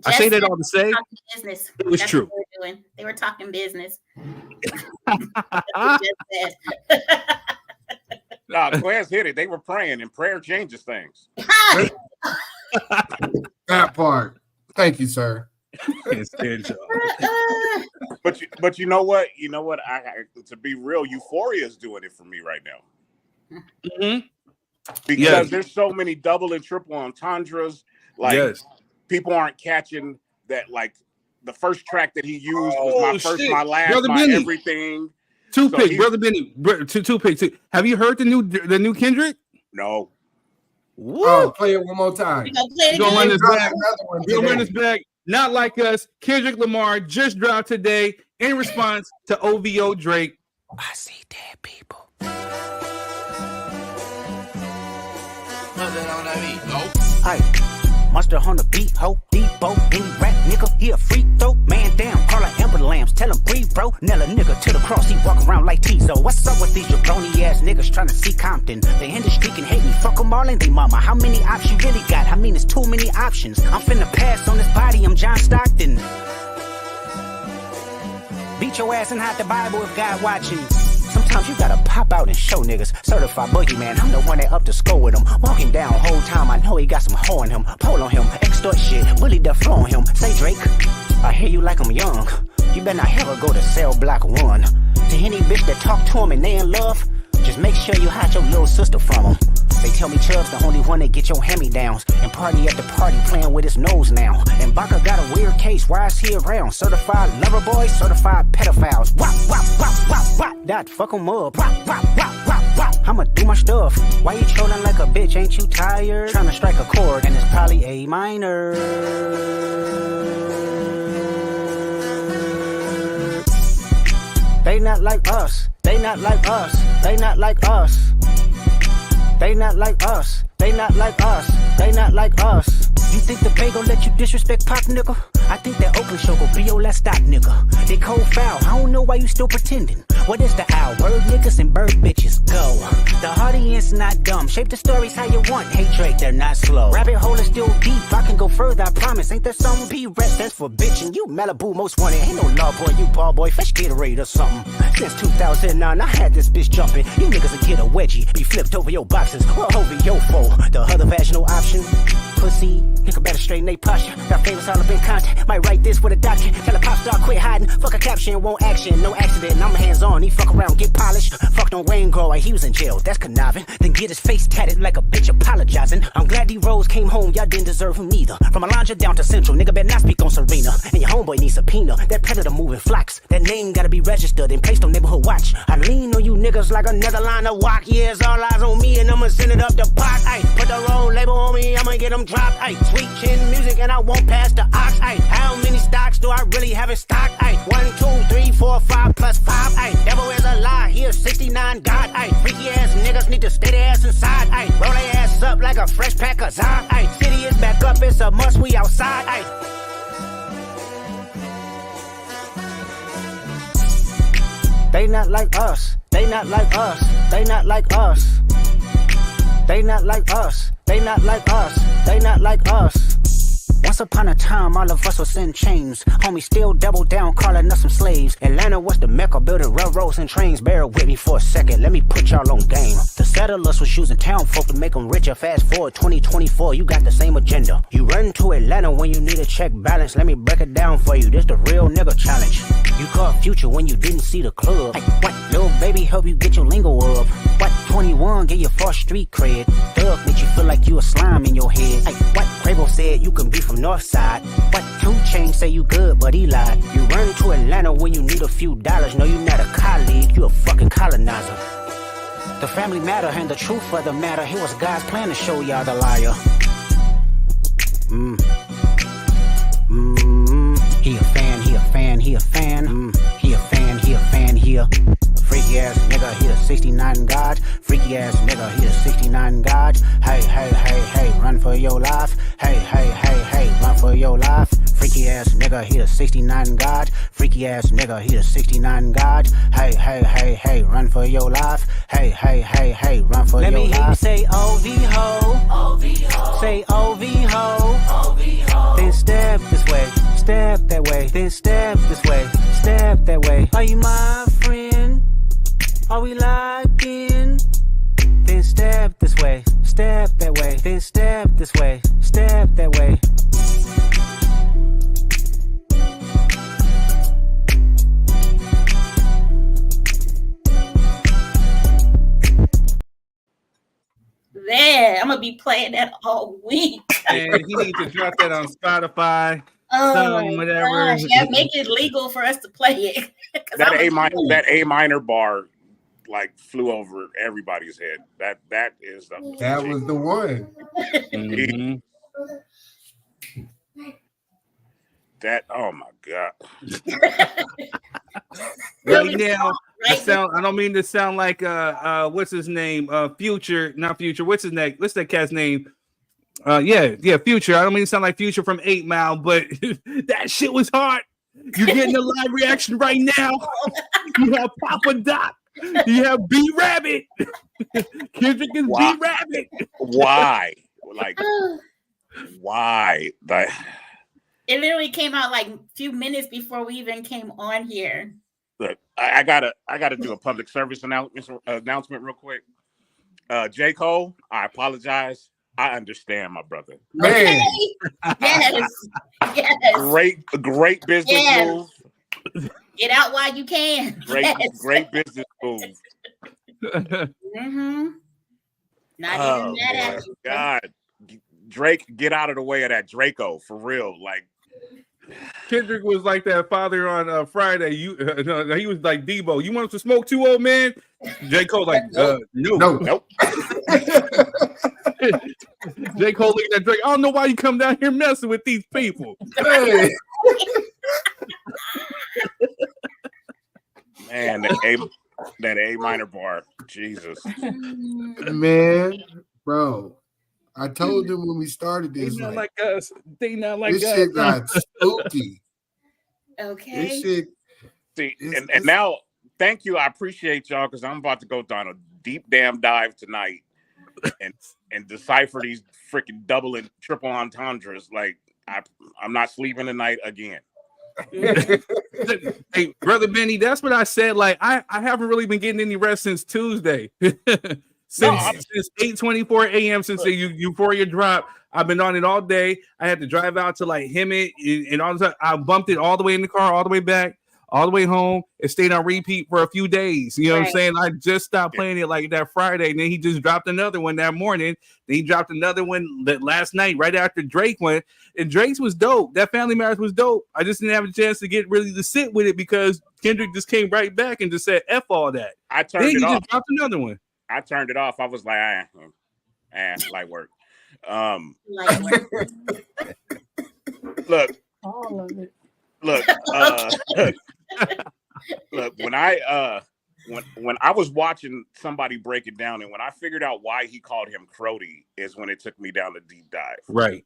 I say that all to say business. It was true. They were talking business. No, Claire's hit it. They were praying, and prayer changes things. That part. Thank you, sir. But you know what? I to be real, Euphoria is doing it for me right now. Mm-hmm. Because there's so many double and triple entendres. People aren't catching that. Like the first track that he used was my first, my last, Brother my Benny. Everything. Toothpick, Brother Benny. Toothpick. Have you heard the new Kendrick? No. What? Oh, play it one more time. You're gonna run this back. Not like us. Kendrick Lamar just dropped today in response to OVO Drake. I see dead people. Aye, monster on the beat, ho, Debo, any rap nigga, he a freak though. Man down, call her Amber Lambs, tell him breathe, bro. Nail a nigga to the cross, he walk around like Tizo. What's up with these jabroni ass niggas trying to see Compton? The industry can hate me, fuck them all and they mama. How many options you really got? I mean, it's too many options. I'm finna pass on this body, I'm John Stockton. beat your ass and hide the Bible if God watching. Sometimes you gotta pop out and show niggas. Certified boogeyman, I'm the one that up to score with him. Walking down whole time, I know he got some hoe in him. Pole on him, extort shit, bully the flow on him. Say Drake, I hear you like I'm young. You better not ever go to cell block 1. To any bitch that talk to him and they in love, just make sure you hide your little sister from him. They tell me Chubb's the only one that get your hand-me-downs. And party at the party playing with his nose now. And Baca got a weird case, why is he around? Certified lover boys, certified pedophiles. Wop, wop, wop, wop, wop. That fuck him up. Wop, wop, wop, wop, wop. I'ma do my stuff. Why you trolling like a bitch, ain't you tired? Trying to strike a chord and it's probably A minor. They not like us. They not like us. They not like us. They not like us. They not like us. They not like us. You think the Bay gon' let you disrespect Pop, nigga? I think that Oakland show gon' be your last stop, nigga. They cold foul. I don't know why you still pretending. What is the owl? Bird niggas and bird bitches. Go. The audience not dumb. Shape the stories how you want. Hey Drake, they're not slow. Rabbit hole is still deep. I can go further, I promise. Ain't there some B-rap stands for bitchin'? You Malibu most wanted. Ain't no law boy, you ball boy. Fresh Gatorade or something. Since 2009, I had this bitch jumping. You niggas will get a wedgie. Be flipped over your boxes or over your foe. The other vaginal option. Pussy. Nigga better straighten they posture. Got famous all up in content. Might write this with a doctor. Tell a pop star quit hiding. Fuck a caption, won't action. No accident. I'm hands on. He fuck around, get polished. Fucked on Wayne Grow. He was in jail. That's conniving. Then get his face tatted like a bitch apologizing. I'm glad D-Rose came home. Y'all didn't deserve him neither. From Alondra down to Central. Nigga better not speak on Serena. And your homeboy needs subpoena. That predator moving flocks. That name gotta be registered and placed on neighborhood watch. I lean on you niggas like another line of walk. Yeah, it's all eyes on me and I'ma send it up the pot. Ay, put the roll label on me. I'ma get them dropped. Ay, sweet chin music and I won't pass the ox. Ay, how many stocks do I really have in stock? Ay, 1, 2, 3, 4, 5 plus 5. Ay, devil is a lie. Here's 69 God. Ay, freaky ass niggas need to stay their ass inside. Ay, roll their ass up like a fresh pack of Zod. Ay, city is back up. It's a must. We outside. Ay. They not like us. They not like us. They not like us. They not like us. They not like us. They not like us. Once upon a time, all of us was in chains. Homie still double down, calling us some slaves. Atlanta was the mecca, building railroads and trains. Bear with me for a second, let me put y'all on game. The settlers was using town folk to make them richer. Fast forward 2024, you got the same agenda. You run to Atlanta when you need a check balance. Let me break it down for you, this the real nigga challenge. You caught Future when you didn't see the club. Like, what, little baby, help you get your lingo up. What, 21, get your false street cred. Thug makes you feel like you a slime in your head. Like, what, Quavo said you can be from Northside. What, 2 Chainz say you good, but he lied. You run to Atlanta when you need a few dollars. No, you not a colleague, you a fucking colonizer. The family matter and the truth of the matter. It was God's plan to show y'all the liar. He a fan, he a fan, he a fan. He a fan, he a fan, he a freaky ass nigga, he a 69 God. Freaky ass nigga, he a 69 God. Hey, hey, hey, hey, run for your life. Hey, hey, hey, hey, run for your life. Freaky ass nigga, he a 69 God. Freaky ass nigga, he a 69 God. Hey, hey, hey, hey, run for your life. Hey, hey, hey, hey, run for your life. Let me hear you say OV ho. OV ho. Say OV ho. OV ho. Then step this way. Step that way, then step this way, step that way. Are you my friend? Are we locked in? Then step this way, step that way, then step this way, step that way. Man, I'm gonna be playing that all week. And he needs to drop that on Spotify. Whatever. Yeah, make it legal for us to play it. That A minor bar like flew over everybody's head. That is the that was the one. Mm-hmm. That oh my god. Right now, I don't mean to sound like what's his name? Future, not Future. What's his name? What's that cat's name? Yeah, Future. I don't mean to sound like Future from 8 Mile, but that shit was hard. You're getting a live reaction right now. You have Papa Doc. You have B Rabbit. Kendrick is B Rabbit. Why? Like, why? It literally came out like a few minutes before we even came on here. I gotta do a public service announcement real quick. J. Cole, I apologize. I understand, my brother. Man, Okay. Yes. Yes. Great business move. Get out while you can. Great business move. Mm-hmm. Not even mad at you. God, Drake, get out of the way of that Draco for real. Like Kendrick was like that father on Friday. No, he was like Debo. You want us to smoke too, old man? J. Cole like no. Nope. J. Cole looking at Drake. I don't know why you come down here messing with these people. hey, Man, that A minor bar, Jesus. man, bro. I told them when we started They this, not like us. They not like this us. shit got spooky. Okay. This shit. See, and now, thank you. I appreciate y'all because I'm about to go down a deep damn dive tonight and decipher these freaking double and triple entendres. Like I'm not sleeping tonight again. Hey, brother Benny, that's what I said. Like I haven't really been getting any rest since Tuesday. since 8:24 a.m. since the Euphoria drop. I've been on it all day. I had to drive out to like Hemet and all that. I bumped it all the way in the car, all the way back, all the way home. It stayed on repeat for a few days. You know what I'm saying? I just stopped playing it like that Friday. And then he just dropped another one that morning. Then he dropped another one that last night, right after Drake went. And Drake's was dope. That Family Matters was dope. I just didn't have a chance to get really to sit with it because Kendrick just came right back and just said F all that. I turned it off. Just dropped another one. I turned it off. I was like, light work. Light work. Look. All of it. Look, look, when I was watching somebody break it down and when I figured out why he called him Crody is when it took me down the deep dive. Right.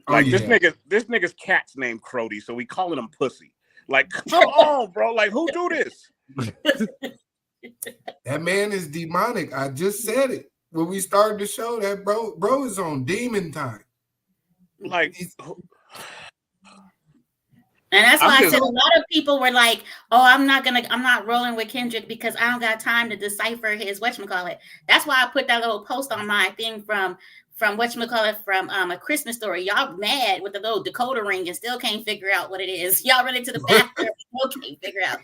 Like this nigga's cat's named Crody, so we calling him pussy. Like, come on, bro. Like, who do this? That man is demonic. I just said it when we started the show. That bro is on demon time. Like, and that's why I said a lot of people were like, "Oh, I'm not rolling with Kendrick because I don't got time to decipher his whatchamacallit." That's why I put that little post on my thing from whatchamacallit from A Christmas Story. Y'all mad with the little decoder ring and still can't figure out what it is. Y'all run into the bathroom, still can't figure out.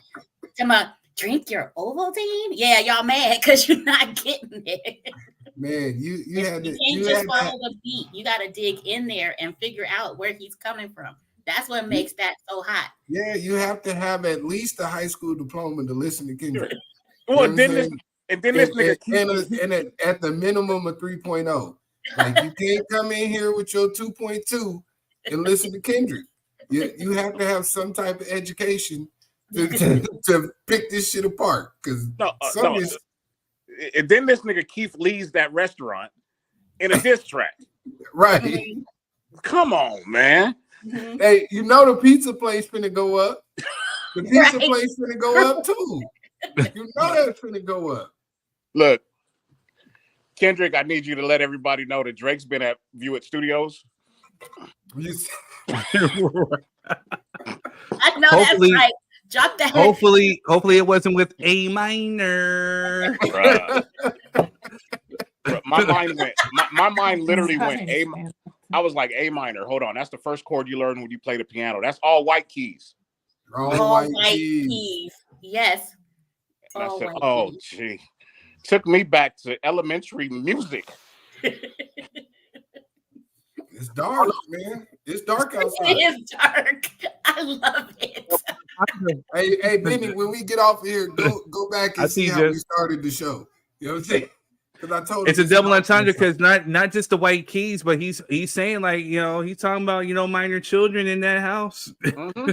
Drink your Ovaltine? Yeah, y'all mad because you're not getting it. Man, you can't just follow the beat. You got to dig in there and figure out where he's coming from. That's what makes that so hot. Yeah, you have to have at least a high school diploma to listen to Kendrick. Well, then this nigga at the minimum of 3.0. Like you can't come in here with your 2.2 and listen to Kendrick. You have to have some type of education to pick this shit apart. Because and then this nigga Keith leaves that restaurant in a diss track. Right. Come on, man. Mm-hmm. Hey, you know the pizza place finna go up. The pizza place finna go up too. You know that's finna go up. Look, Kendrick, I need you to let everybody know that Drake's been at View It Studios. I know that's right. Drop that. Hopefully it wasn't with A minor. My mind literally went A. I was like A minor. Hold on, that's the first chord you learn when you play the piano. That's all white keys. All white keys. Yes. And I said, "Oh, gee." Took me back to elementary music. It's dark, man. It's dark outside. It is dark. I love it. Hey, Benny, when we get off here, go back and see how we started the show. You know what I'm saying? Because I told it's a double entendre because not just the white keys, but he's saying like, you know, he's talking about, you know, minor children in that house. Mm-hmm.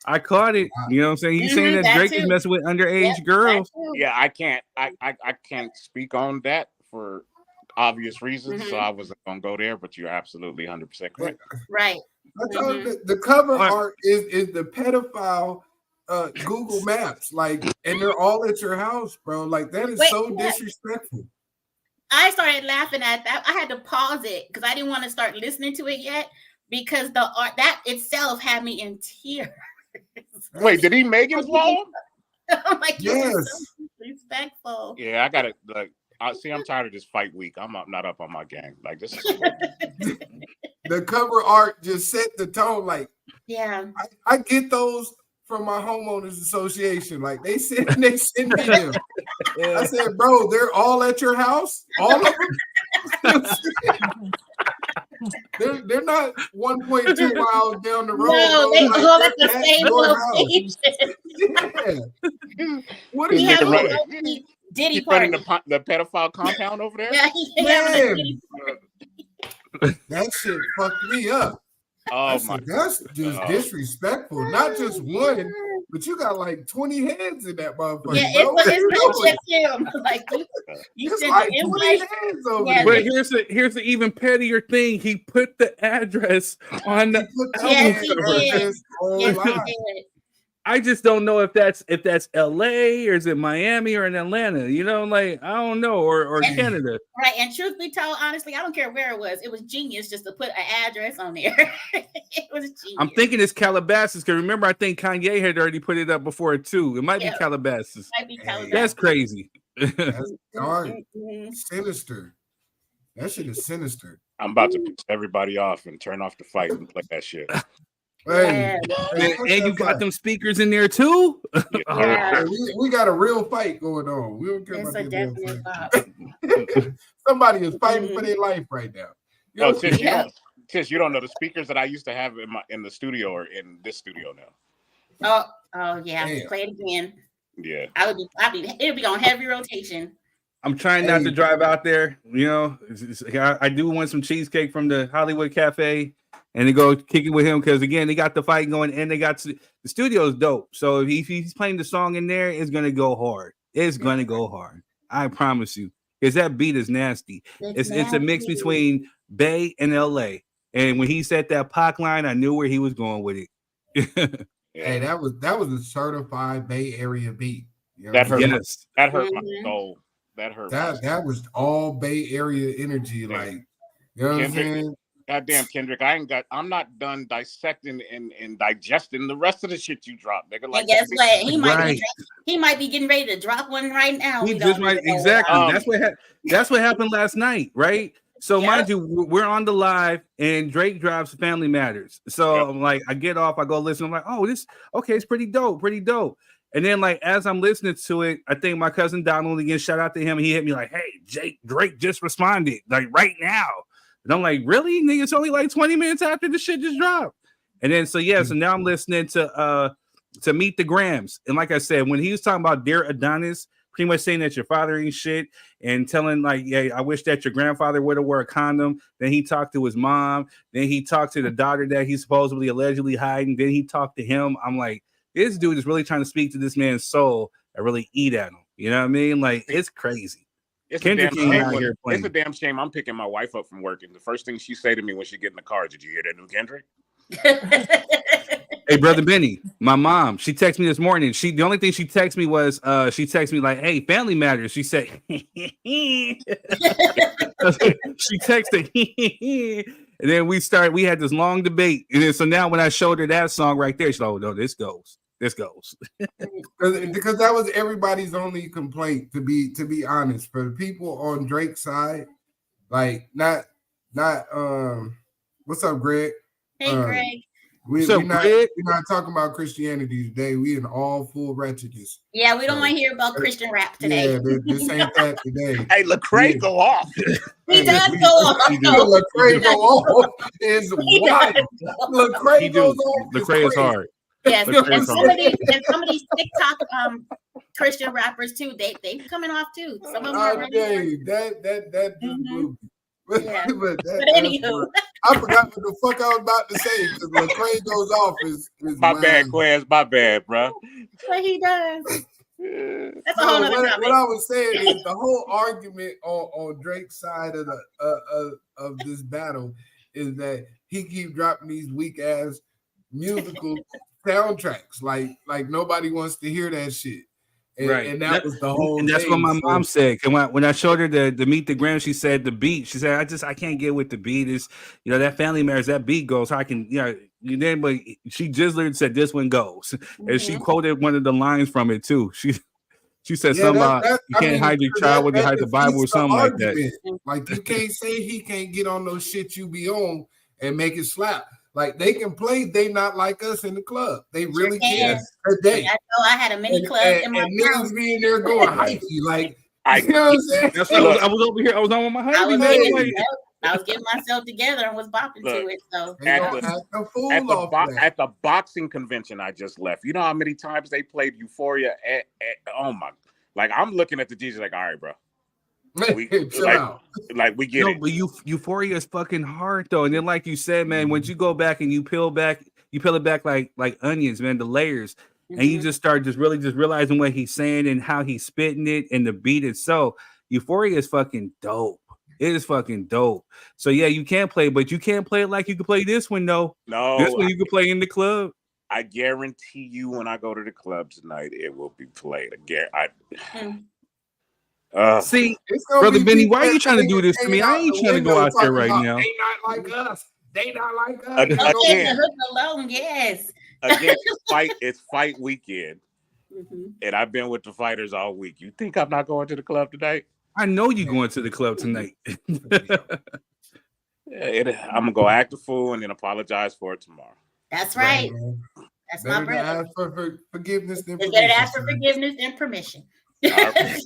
I caught it. You know what I'm saying? He's saying that Drake is messing with underage girls. Yeah, I can't speak on that for obvious reasons, so I wasn't gonna go there, but you're absolutely 100% correct. Right. I told the cover art is the pedophile Google Maps, like, and they're all at your house, bro. Like that is so disrespectful. I started laughing at that. I had to pause it because I didn't want to start listening to it yet because the art that itself had me in tears. Wait, did he Megan's Law? I'm like, you're Yes. so disrespectful. Yeah, I got it. Like, see, I'm tired of this fight week. I'm not up on my game. Like, this is The cover art just set the tone. Like, Yeah. I get those from my homeowners association. Like, they send me them. I said, bro, they're all at your house? All of them? They're not 1.2 miles down the road. No, they like, all at the that's same your location. Yeah. What He is had a that? little Diddy you party. running the pedophile compound over there? Yeah, he had a Diddy party. That shit fucked me up. Oh my! That's just disrespectful. Not just one, but you got like 20 heads in that motherfucker. Yeah, bro. it's not just him. Like you It's sent like the 20 invite. heads over Yeah, there. But here's the even pettier thing. He put the address on the Yes, he album cover. did. Yes, he did. I just don't know if that's LA or is it Miami or in Atlanta, you know, like I don't know, or Canada. Right, and truth be told, honestly, I don't care where it was. It was genius just to put an address on there. It was genius. I'm thinking it's Calabasas because remember, I think Kanye had already put it up before it too. It might be Calabasas. Might be Calabasas. That's crazy. That's dark, sinister. That shit is sinister. I'm about to piss everybody off and turn off the fight and play that shit. Hey, and you got them speakers in there too. Yeah. We got a real fight going on. We don't care It's about a that definite fight. Somebody is fighting for their life right now. You know? Tish, you don't know the speakers that I used to have in the studio or in this studio now. Oh yeah. Damn. Play it again. Yeah. It'll be on heavy rotation. I'm trying not to drive out there. You know, I do want some cheesecake from the Hollywood Cafe. And they go kick it with him because again they got the fight going and they got the studio is dope. So if he's playing the song in there, it's gonna go hard. It's gonna go hard. I promise you, because that beat is nasty. It's a mix between Bay and LA. And when he said that Pac line, I knew where he was going with it. Hey, that was a certified Bay Area beat. You know That hurt. Yes. That hurt my soul. That hurt. That was all Bay Area energy. Like, you know what I'm saying? Goddamn, Kendrick, I'm not done dissecting and digesting the rest of the shit you dropped, nigga. Like, and guess what? Right. He might be getting ready to drop one right now. He just might exactly. That's what happened last night, right? So mind you, we're on the live and Drake drops Family Matters. So I'm like, I get off, I go listen. I'm like, oh, it's pretty dope. And then like as I'm listening to it, I think my cousin Donald again, shout out to him. He hit me like, hey, Drake just responded like right now. And I'm like, really? Nigga, it's only like 20 minutes after the shit just dropped. And then so now I'm listening to Meet the Grahms. And like I said, when he was talking about Dear Adonis, pretty much saying that your father ain't shit and telling like, yeah, I wish that your grandfather would have wore a condom. Then he talked to his mom. Then he talked to the daughter that he's supposedly allegedly hiding. Then he talked to him. I'm like, this dude is really trying to speak to this man's soul and really eat at him. You know what I mean? Like, it's crazy. It's Kendrick a damn shame. I'm picking my wife up from work, and the first thing she say to me when she get in the car, "Did you hear that new Kendrick?" Hey, brother Benny, my mom, she texted me this morning. The only thing she texted me was she texted me like, "Hey, Family Matters." She said, she texted, and then we had this long debate, and then so now when I showed her that song right there, she's like, "Oh no, this goes." Because that was everybody's only complaint, to be honest. For the people on Drake's side, like not what's up, Greg? Hey, Greg. We're not talking about Christianity today. We in all full wretchedness. Yeah, we don't want to hear about Christian rap today. Yeah, this ain't that today. Hey, Lecrae, go off. He does go off. Lecrae go off is wild. Lecrae goes off. Lecrae is hard. Yes, and some of these TikTok Christian rappers too. They coming off too. Some of them are really that just blew me. Yeah. but anywho, I forgot what the fuck I was about to say because Lecrae goes off is my bad, Quez. My bad, bro. What he does. That's a whole other topic. What I was saying is the whole argument on Drake's side of of this battle is that he keep dropping these weak ass musical soundtracks. Like nobody wants to hear that shit. And that was the whole. And that's thing. what my mom said. And when I showed her the Meet the Grahms, she said the beat. She said, I can't get with the beat. Is that Family Matters, that beat goes. I can, then, but she just literally said this one goes, and she quoted one of the lines from it too. She said something about you can't hide your child when you hide the Bible or something like that. Like you can't say he can't get on those shit you be on and make it slap. Like they can play They Not Like Us in the club. They really can. Today. I know I had a mini club in my house. Niggas being there going hypey. Like you know what I'm saying? That's what I was over here. I was on my hypey. I was getting myself together and was bopping to it. So at the boxing convention I just left, you know how many times they played Euphoria? Oh my! Like I'm looking at the DJ like, all right, bro. We get it. But Euphoria is fucking hard though. And then, like you said, man, once you go back and you peel it back like onions, man, the layers, and you just start really realizing what he's saying and how he's spitting it and the beat itself. Euphoria is fucking dope. It is fucking dope. So yeah, you can't play, but you can't play it like you can play this one, though. No, this one you can play in the club. I guarantee you, when I go to the club tonight, it will be played again. See, Brother Benny, why are you trying to do this to me? I ain't trying to go out there right now. They not like us. They not like us. Again, the hook alone, yes. Again, it's fight weekend, and I've been with the fighters all week. You think I'm not going to the club tonight? I know you're going to the club tonight. I'm gonna go act a fool and then apologize for it tomorrow. That's right. That's my brother. Ask for forgiveness. Better to ask for forgiveness and permission. I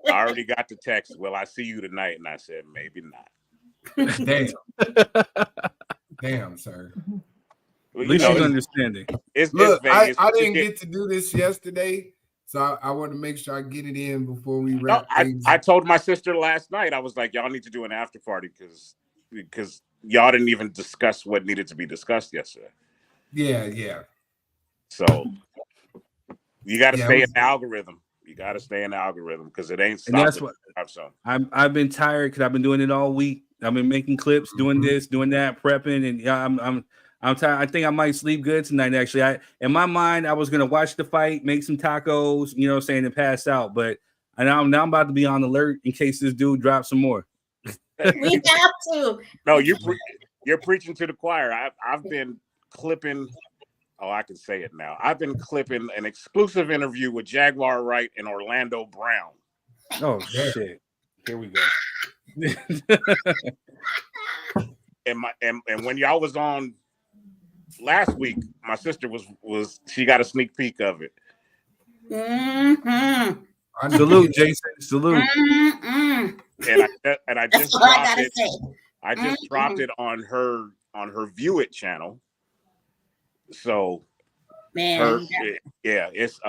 already got the text. Will I see you tonight? And I said maybe not. Damn, sir. At least she's understanding. I didn't get to do this yesterday. So I want to make sure I get it in before we wrap. I told my sister last night, I was like, y'all need to do an after party because y'all didn't even discuss what needed to be discussed yesterday. Yeah. So you got to stay in the algorithm. You got to stay in the algorithm because it ain't stopping. And that's what I've been tired because I've been doing it all week. I've been making clips, doing this, doing that, prepping, and I'm tired. I think I might sleep good tonight. Actually, in my mind, I was gonna watch the fight, make some tacos, you know, saying and pass out. But now I'm about to be on alert in case this dude drops some more. We have to. No, you're preaching to the choir. I've been clipping. Oh, I can say it now. I've been clipping an exclusive interview with Jaguar Wright and Orlando Brown. Oh shit! Here we go. and when y'all was on last week, my sister was she got a sneak peek of it. Salute, Jason. Salute. And I just dropped it. I just dropped it on her View It channel. So man, it's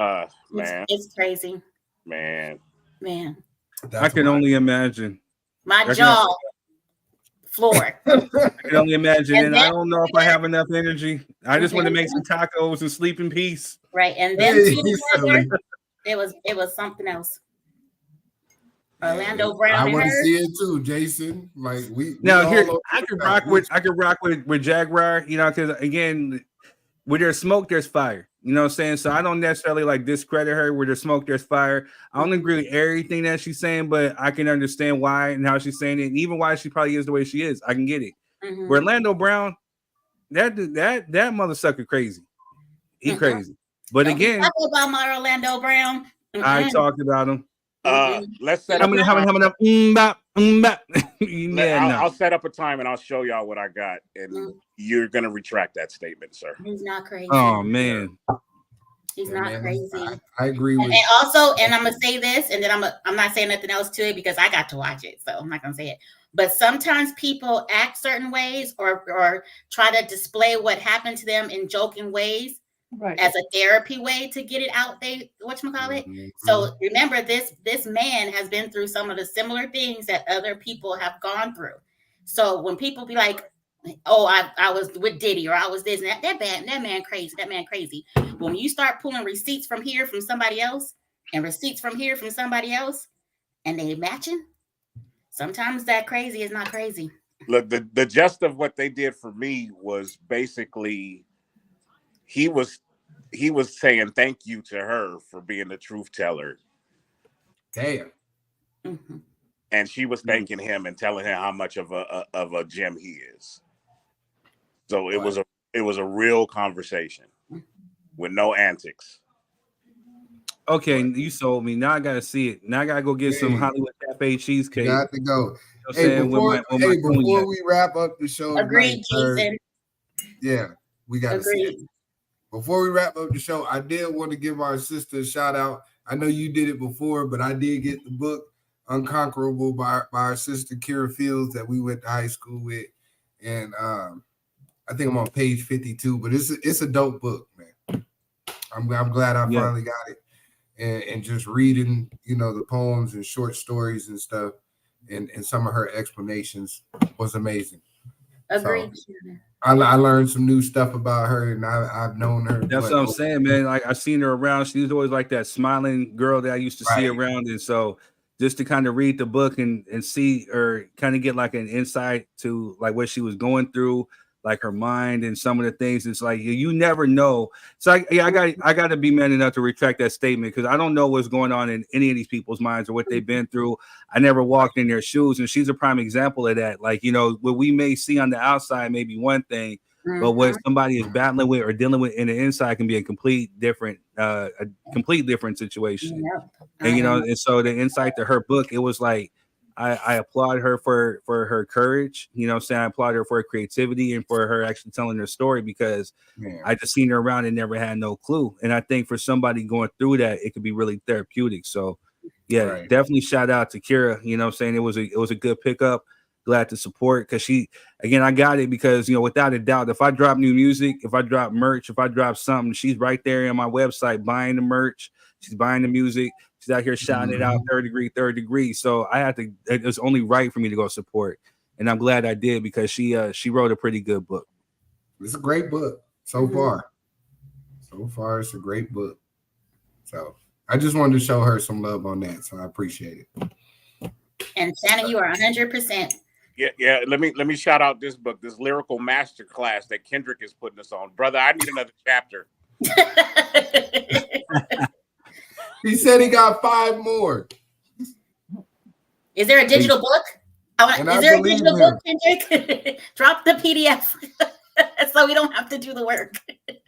man, it's crazy. Man. I can only imagine. My jaw floor. I can only imagine, and I don't know if I have enough energy. I just want to make some tacos and sleep in peace. Right, and then it was something else. Orlando Brown. I want to see it too, Jason. Like we now here, I could rock with Jaguar, you know, because again, where there's smoke, there's fire. You know what I'm saying? So I don't necessarily like discredit her. Where there's smoke, there's fire. I don't agree with everything that she's saying, but I can understand why and how she's saying it, and even why she probably is the way she is. I can get it. Where Orlando Brown, that mother sucker crazy. He crazy. But again, talk about my Orlando Brown. I talked about him. Let's set up. I'll set up a time and I'll show y'all what I got, and you're gonna retract that statement, sir. He's not crazy. Oh man, he's not crazy. I agree with. And also, and I'm gonna say this, and then I'm not saying nothing else to it because I got to watch it, so I'm not gonna say it. But sometimes people act certain ways or try to display what happened to them in joking ways. Right. As a therapy way to get it out there, whatchamacallit. So remember, this man has been through some of the similar things that other people have gone through. So when people be like, oh, I was with Diddy, or I was this and that man crazy. When you start pulling receipts from here from somebody else and receipts from here from somebody else, and they matching, sometimes that crazy is not crazy. Look, the gist of what they did for me was basically he was saying thank you to her for being the truth teller. Damn. And she was thanking him and telling him how much of a gem he is. So it It was a real conversation with no antics. Okay, you sold me. Now I gotta see it. Now I gotta go get some Hollywood Cafe cheesecake. Got to go. You know what I'm Before we wrap up the show, agreed, Jason. Yeah, we got to see it. Before we wrap up the show, I did want to give our sister a shout out. I know you did it before, but I did get the book Unconquerable by our sister Kira Fields that we went to high school with, and I think I'm on page 52. But it's a dope book, man. I'm glad I finally got it. And just reading, the poems and short stories and stuff, and some of her explanations was amazing. Agreed. So, I learned some new stuff about her, and I've known her. That's what I'm saying, man. Like I've seen her around. She's always like that smiling girl that I used to see around, and so just to kind of read the book and see or kind of get like an insight to like what she was going through, like her mind and some of the things. It's like you never know. So I got to be man enough to retract that statement because I don't know what's going on in any of these people's minds or what they've been through. I never walked in their shoes, and she's a prime example of that. Like what we may see on the outside may be one thing, but what somebody is battling with or dealing with in the inside can be a complete different situation. And and so the insight to her book, it was like. I applaud her for her courage. I'm saying I applaud her for her creativity and for her actually telling her story because I just seen her around and never had no clue. And I think for somebody going through that, it could be really therapeutic. So definitely shout out to Kira. I'm saying it was a good pickup. Glad to support because I got it because without a doubt, if I drop new music, if I drop merch, if I drop something, she's right there on my website buying the merch. She's buying the music. She's out here shouting it out, third degree. So it was only right for me to go support. And I'm glad I did because she wrote a pretty good book. It's a great book so far. So far, it's a great book. So I just wanted to show her some love on that. So I appreciate it. And Shannon, you are 100%. Yeah. Let me shout out this book, this lyrical masterclass that Kendrick is putting us on. Brother, I need another chapter. He said he got 5 more. Is there a digital book? Is there a digital book, Kendrick? Drop the PDF so we don't have to do the work.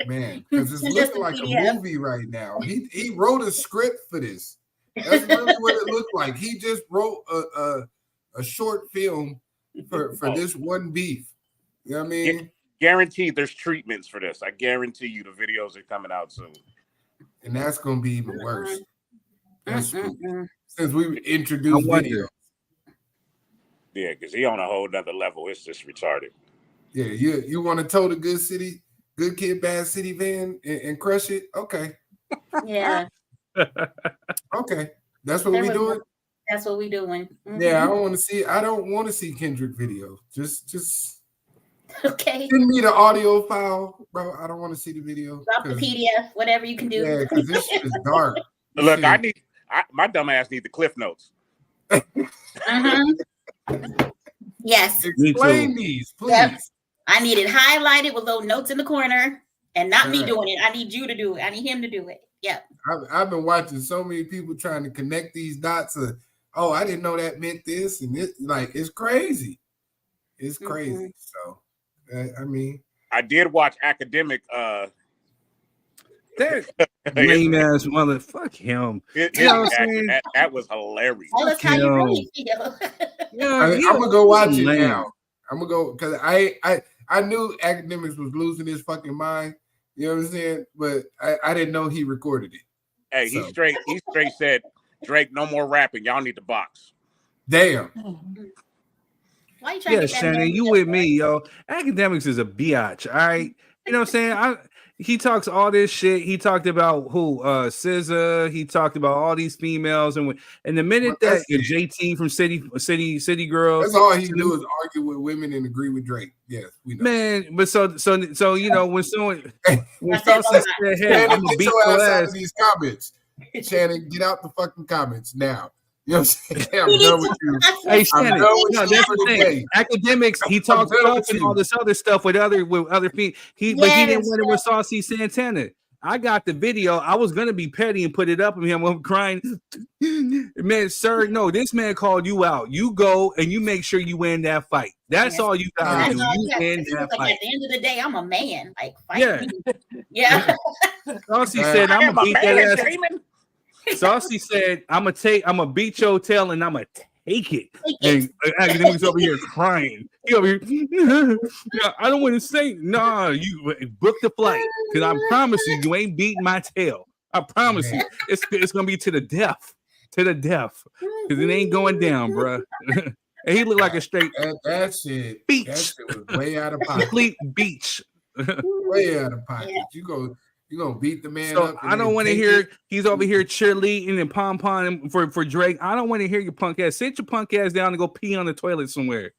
Man, because it's looking like a movie right now. He wrote a script for this. That's really what it looked like. He just wrote a short film for this one beef. You know what I mean? Guaranteed there's treatments for this. I guarantee you the videos are coming out soon. And that's going to be even worse. Since we introduced video. Yeah, because he on a whole nother level. It's just retarded. Yeah, you want to tow the good kid, bad city van and crush it? Okay. Yeah. Okay. That's what we doing? That's what we doing. Mm-hmm. Yeah, I don't want to see Kendrick video. Just okay. Send me the audio file, bro. I don't want to see the video. Drop the PDF, whatever you can do. Yeah, because this shit is dark. Look, my dumb ass need the Cliff Notes. Yes. Explain these, please. Yep. I need it highlighted with little notes in the corner and not me doing it. I need you to do it. I need him to do it. Yeah. I've been watching so many people trying to connect these dots. I didn't know that meant this. And it's crazy. It's crazy. So, I mean. I did watch Academic. That lame ass mother. Fuck him. That was hilarious. Tell us how you really feel. I'm gonna go watch it now. I'm gonna go because I knew Academics was losing his fucking mind. You know what I'm saying? But I didn't know he recorded it. Hey, he straight said, Drake, no more rapping. Y'all need to box. Damn. Why you trying to Shannon, you with me, yo. Academics is a biatch, all right? You know what I'm saying? He talks all this shit. He talked about who? SZA. He talked about all these females, and the minute that JT from City Girls, that's all he do is argue with women and agree with Drake. Yes, we know. Man, but so when someone when Saucy said, "Hey, I'm gonna beat your ass," out of these comments. Shannon, get out the fucking comments now. You know what I'm saying? I'm done with you. Hey, Shannon, that's the thing. Academics, he talks tough and all this other stuff with other people. But he didn't win it with Saucy Santana. I got the video. I was gonna be petty and put it up of him. I'm crying, man, sir. No, this man called you out. You go and you make sure you win that fight. That's all you gotta do. You win that fight. At the end of the day, I'm a man. Like, fight Yeah. me. Yeah. Saucy said, "I'm gonna beat that ass." Saucy said, "I'm gonna beat your tail and I'm gonna take it." And academics over here crying. He over here. Yeah, I don't want to say. Nah, you book the flight because I promise you ain't beating my tail. I promise you, it's gonna be to the death, because it ain't going down, bro. And he looked like a straight that shit. Beach. That shit was way out of pocket. Complete beach. Way out of pocket. You gonna beat the man so up. I don't want to hear he's over here cheerleading and pom-pomming for Drake. I don't want to hear your punk ass. Sit your punk ass down and go pee on the toilet somewhere.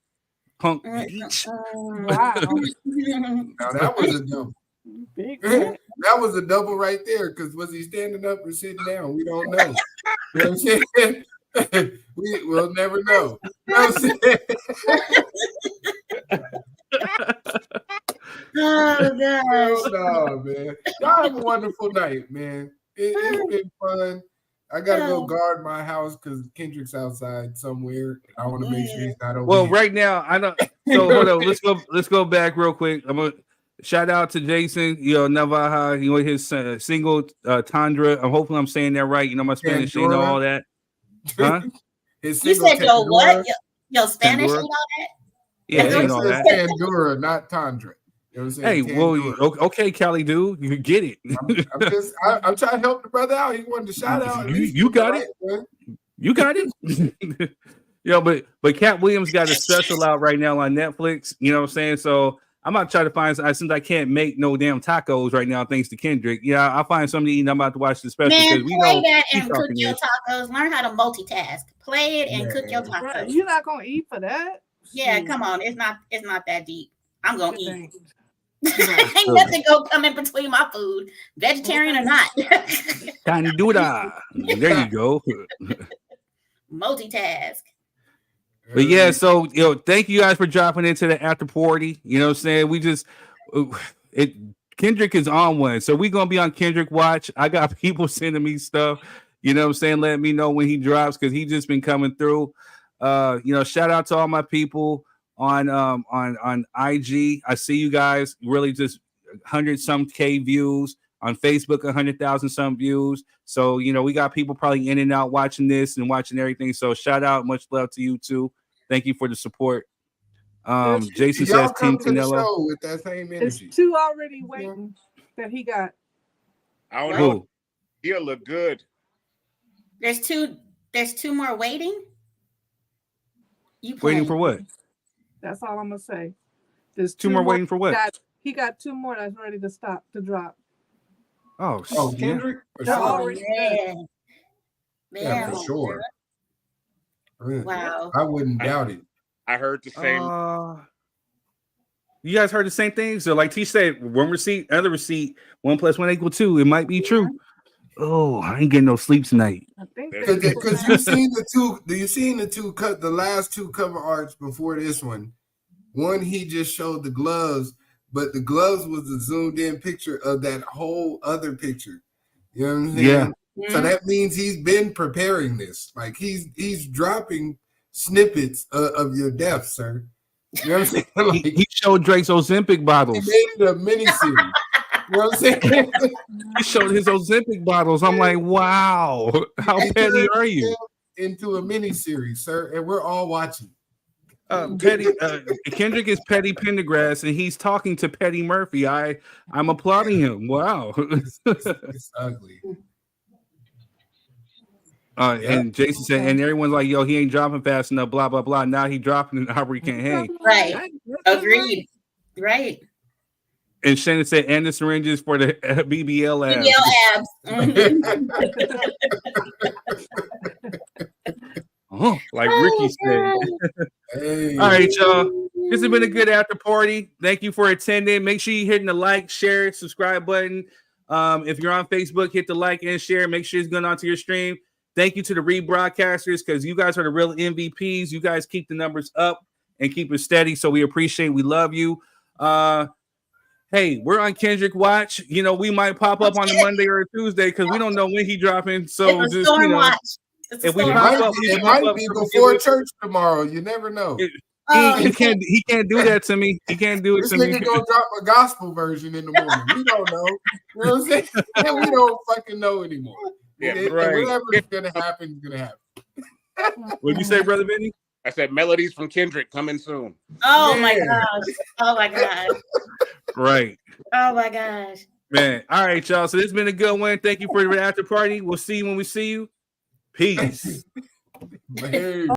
Punk beach. Wow. Now that was a double. That was a double right there. Because was he standing up or sitting down? We don't know. You know what I'm saying? We'll never know. You know what I'm saying? Oh gosh. No, man. Y'all have a wonderful night, man. It's been fun. I gotta go guard my house because Kendrick's outside somewhere. I want to make sure he's not over. Well, here. right now I don't. So hold on. Let's go back real quick. I'm gonna shout out to Jason. Navaja. His single Tundra. Hopefully I'm saying that right. My Spanish ain't all that. Huh? You said yo what? Yo Spanish Tandura. ain't all that? Yeah, ain't all that. Tandura, not Tundra. You know what I'm saying? Hey, well, okay, Cali, dude, you get it. I'm trying to help the brother out. He wanted to shout out. You got it. You got it. But Cat Williams got a special out right now on Netflix. You know what I'm saying? So I'm about to try to find. Since I can't make no damn tacos right now, thanks to Kendrick. Yeah, I'll find something to eat. And I'm about to watch the special because we play know that and cook your tacos. Learn how to multitask. Play it and cook your tacos. You're not gonna eat for that. Yeah, come on. It's not that deep. I'm gonna eat. Ain't nothing gonna come in between my food, vegetarian or not. Tandura. There you go. Multitask. But yeah, so thank you guys for dropping into the after party. You know what I'm saying? Kendrick is on one, so we're gonna be on Kendrick watch. I got people sending me stuff, you know what I'm saying, letting me know when he drops because he just been coming through. Shout out to all my people on IG. I see you guys really just 100-some K views on Facebook, 100,000 some views. So we got people probably in and out watching this and watching everything. So shout out, much love to you too. Thank you for the support. Jason says Team Canelo with that same energy. There's 2 already waiting that he got. I don't know. He'll look good. There's two more waiting. Waiting for what? That's all I'm gonna say. There's 2 more waiting for what? He got 2 more that's ready to drop. Oh, Kendrick? Yeah, for sure. Wow. I wouldn't doubt it. I heard the same. You guys heard the same thing? So like T said, one receipt, other receipt, 1 + 1 = 2. It might be true. Oh, I ain't getting no sleep tonight. Because you've seen the last 2 cover arts before this one. One, he just showed the gloves, but the gloves was a zoomed in picture of that whole other picture. You know what I'm saying? Yeah. So that means he's been preparing this. Like he's dropping snippets of your death, sir. You know what I'm saying? Like, he showed Drake's Ozempic bottles. He made it a mini series. You know what I'm saying? He showed his Ozempic bottles. I'm like, wow, how petty are you? Into a mini series, sir, and we're all watching. Kendrick is Petty Pendergrass, and he's talking to Petty Murphy. I'm applauding him. Wow, it's ugly. And Jason said, and everyone's like, "Yo, he ain't dropping fast enough." Blah blah blah. Now he dropping, and Aubrey can't hang. Right. Agreed. Right. And Shannon said, and the syringes for the BBL abs. Like Ricky said. Hey. All right, y'all. This has been a good after party. Thank you for attending. Make sure you're hitting the like, share, subscribe button. If you're on Facebook, hit the like and share. Make sure it's going on to your stream. Thank you to the rebroadcasters because you guys are the real MVPs. You guys keep the numbers up and keep it steady. So we appreciate. We love you. hey, we're on Kendrick Watch. You know, we might pop up on a Monday or a Tuesday because we don't know when he dropping. So It's a just, storm watch. if we storm pop watch. up, it might be before church tomorrow. You never know. He can't do that to me. He can't do it This to me. nigga gonna drop a gospel version in the morning. We don't know. You know what I'm saying? We don't fucking know anymore. Yeah, right. Whatever's gonna happen is gonna happen. What did you say, Brother Benny? I said melodies from Kendrick coming soon. Oh my gosh. Oh my gosh. Right. Oh my gosh. Man. All right, y'all. So this has been a good one. Thank you for the after party. We'll see you when we see you. Peace. Hey.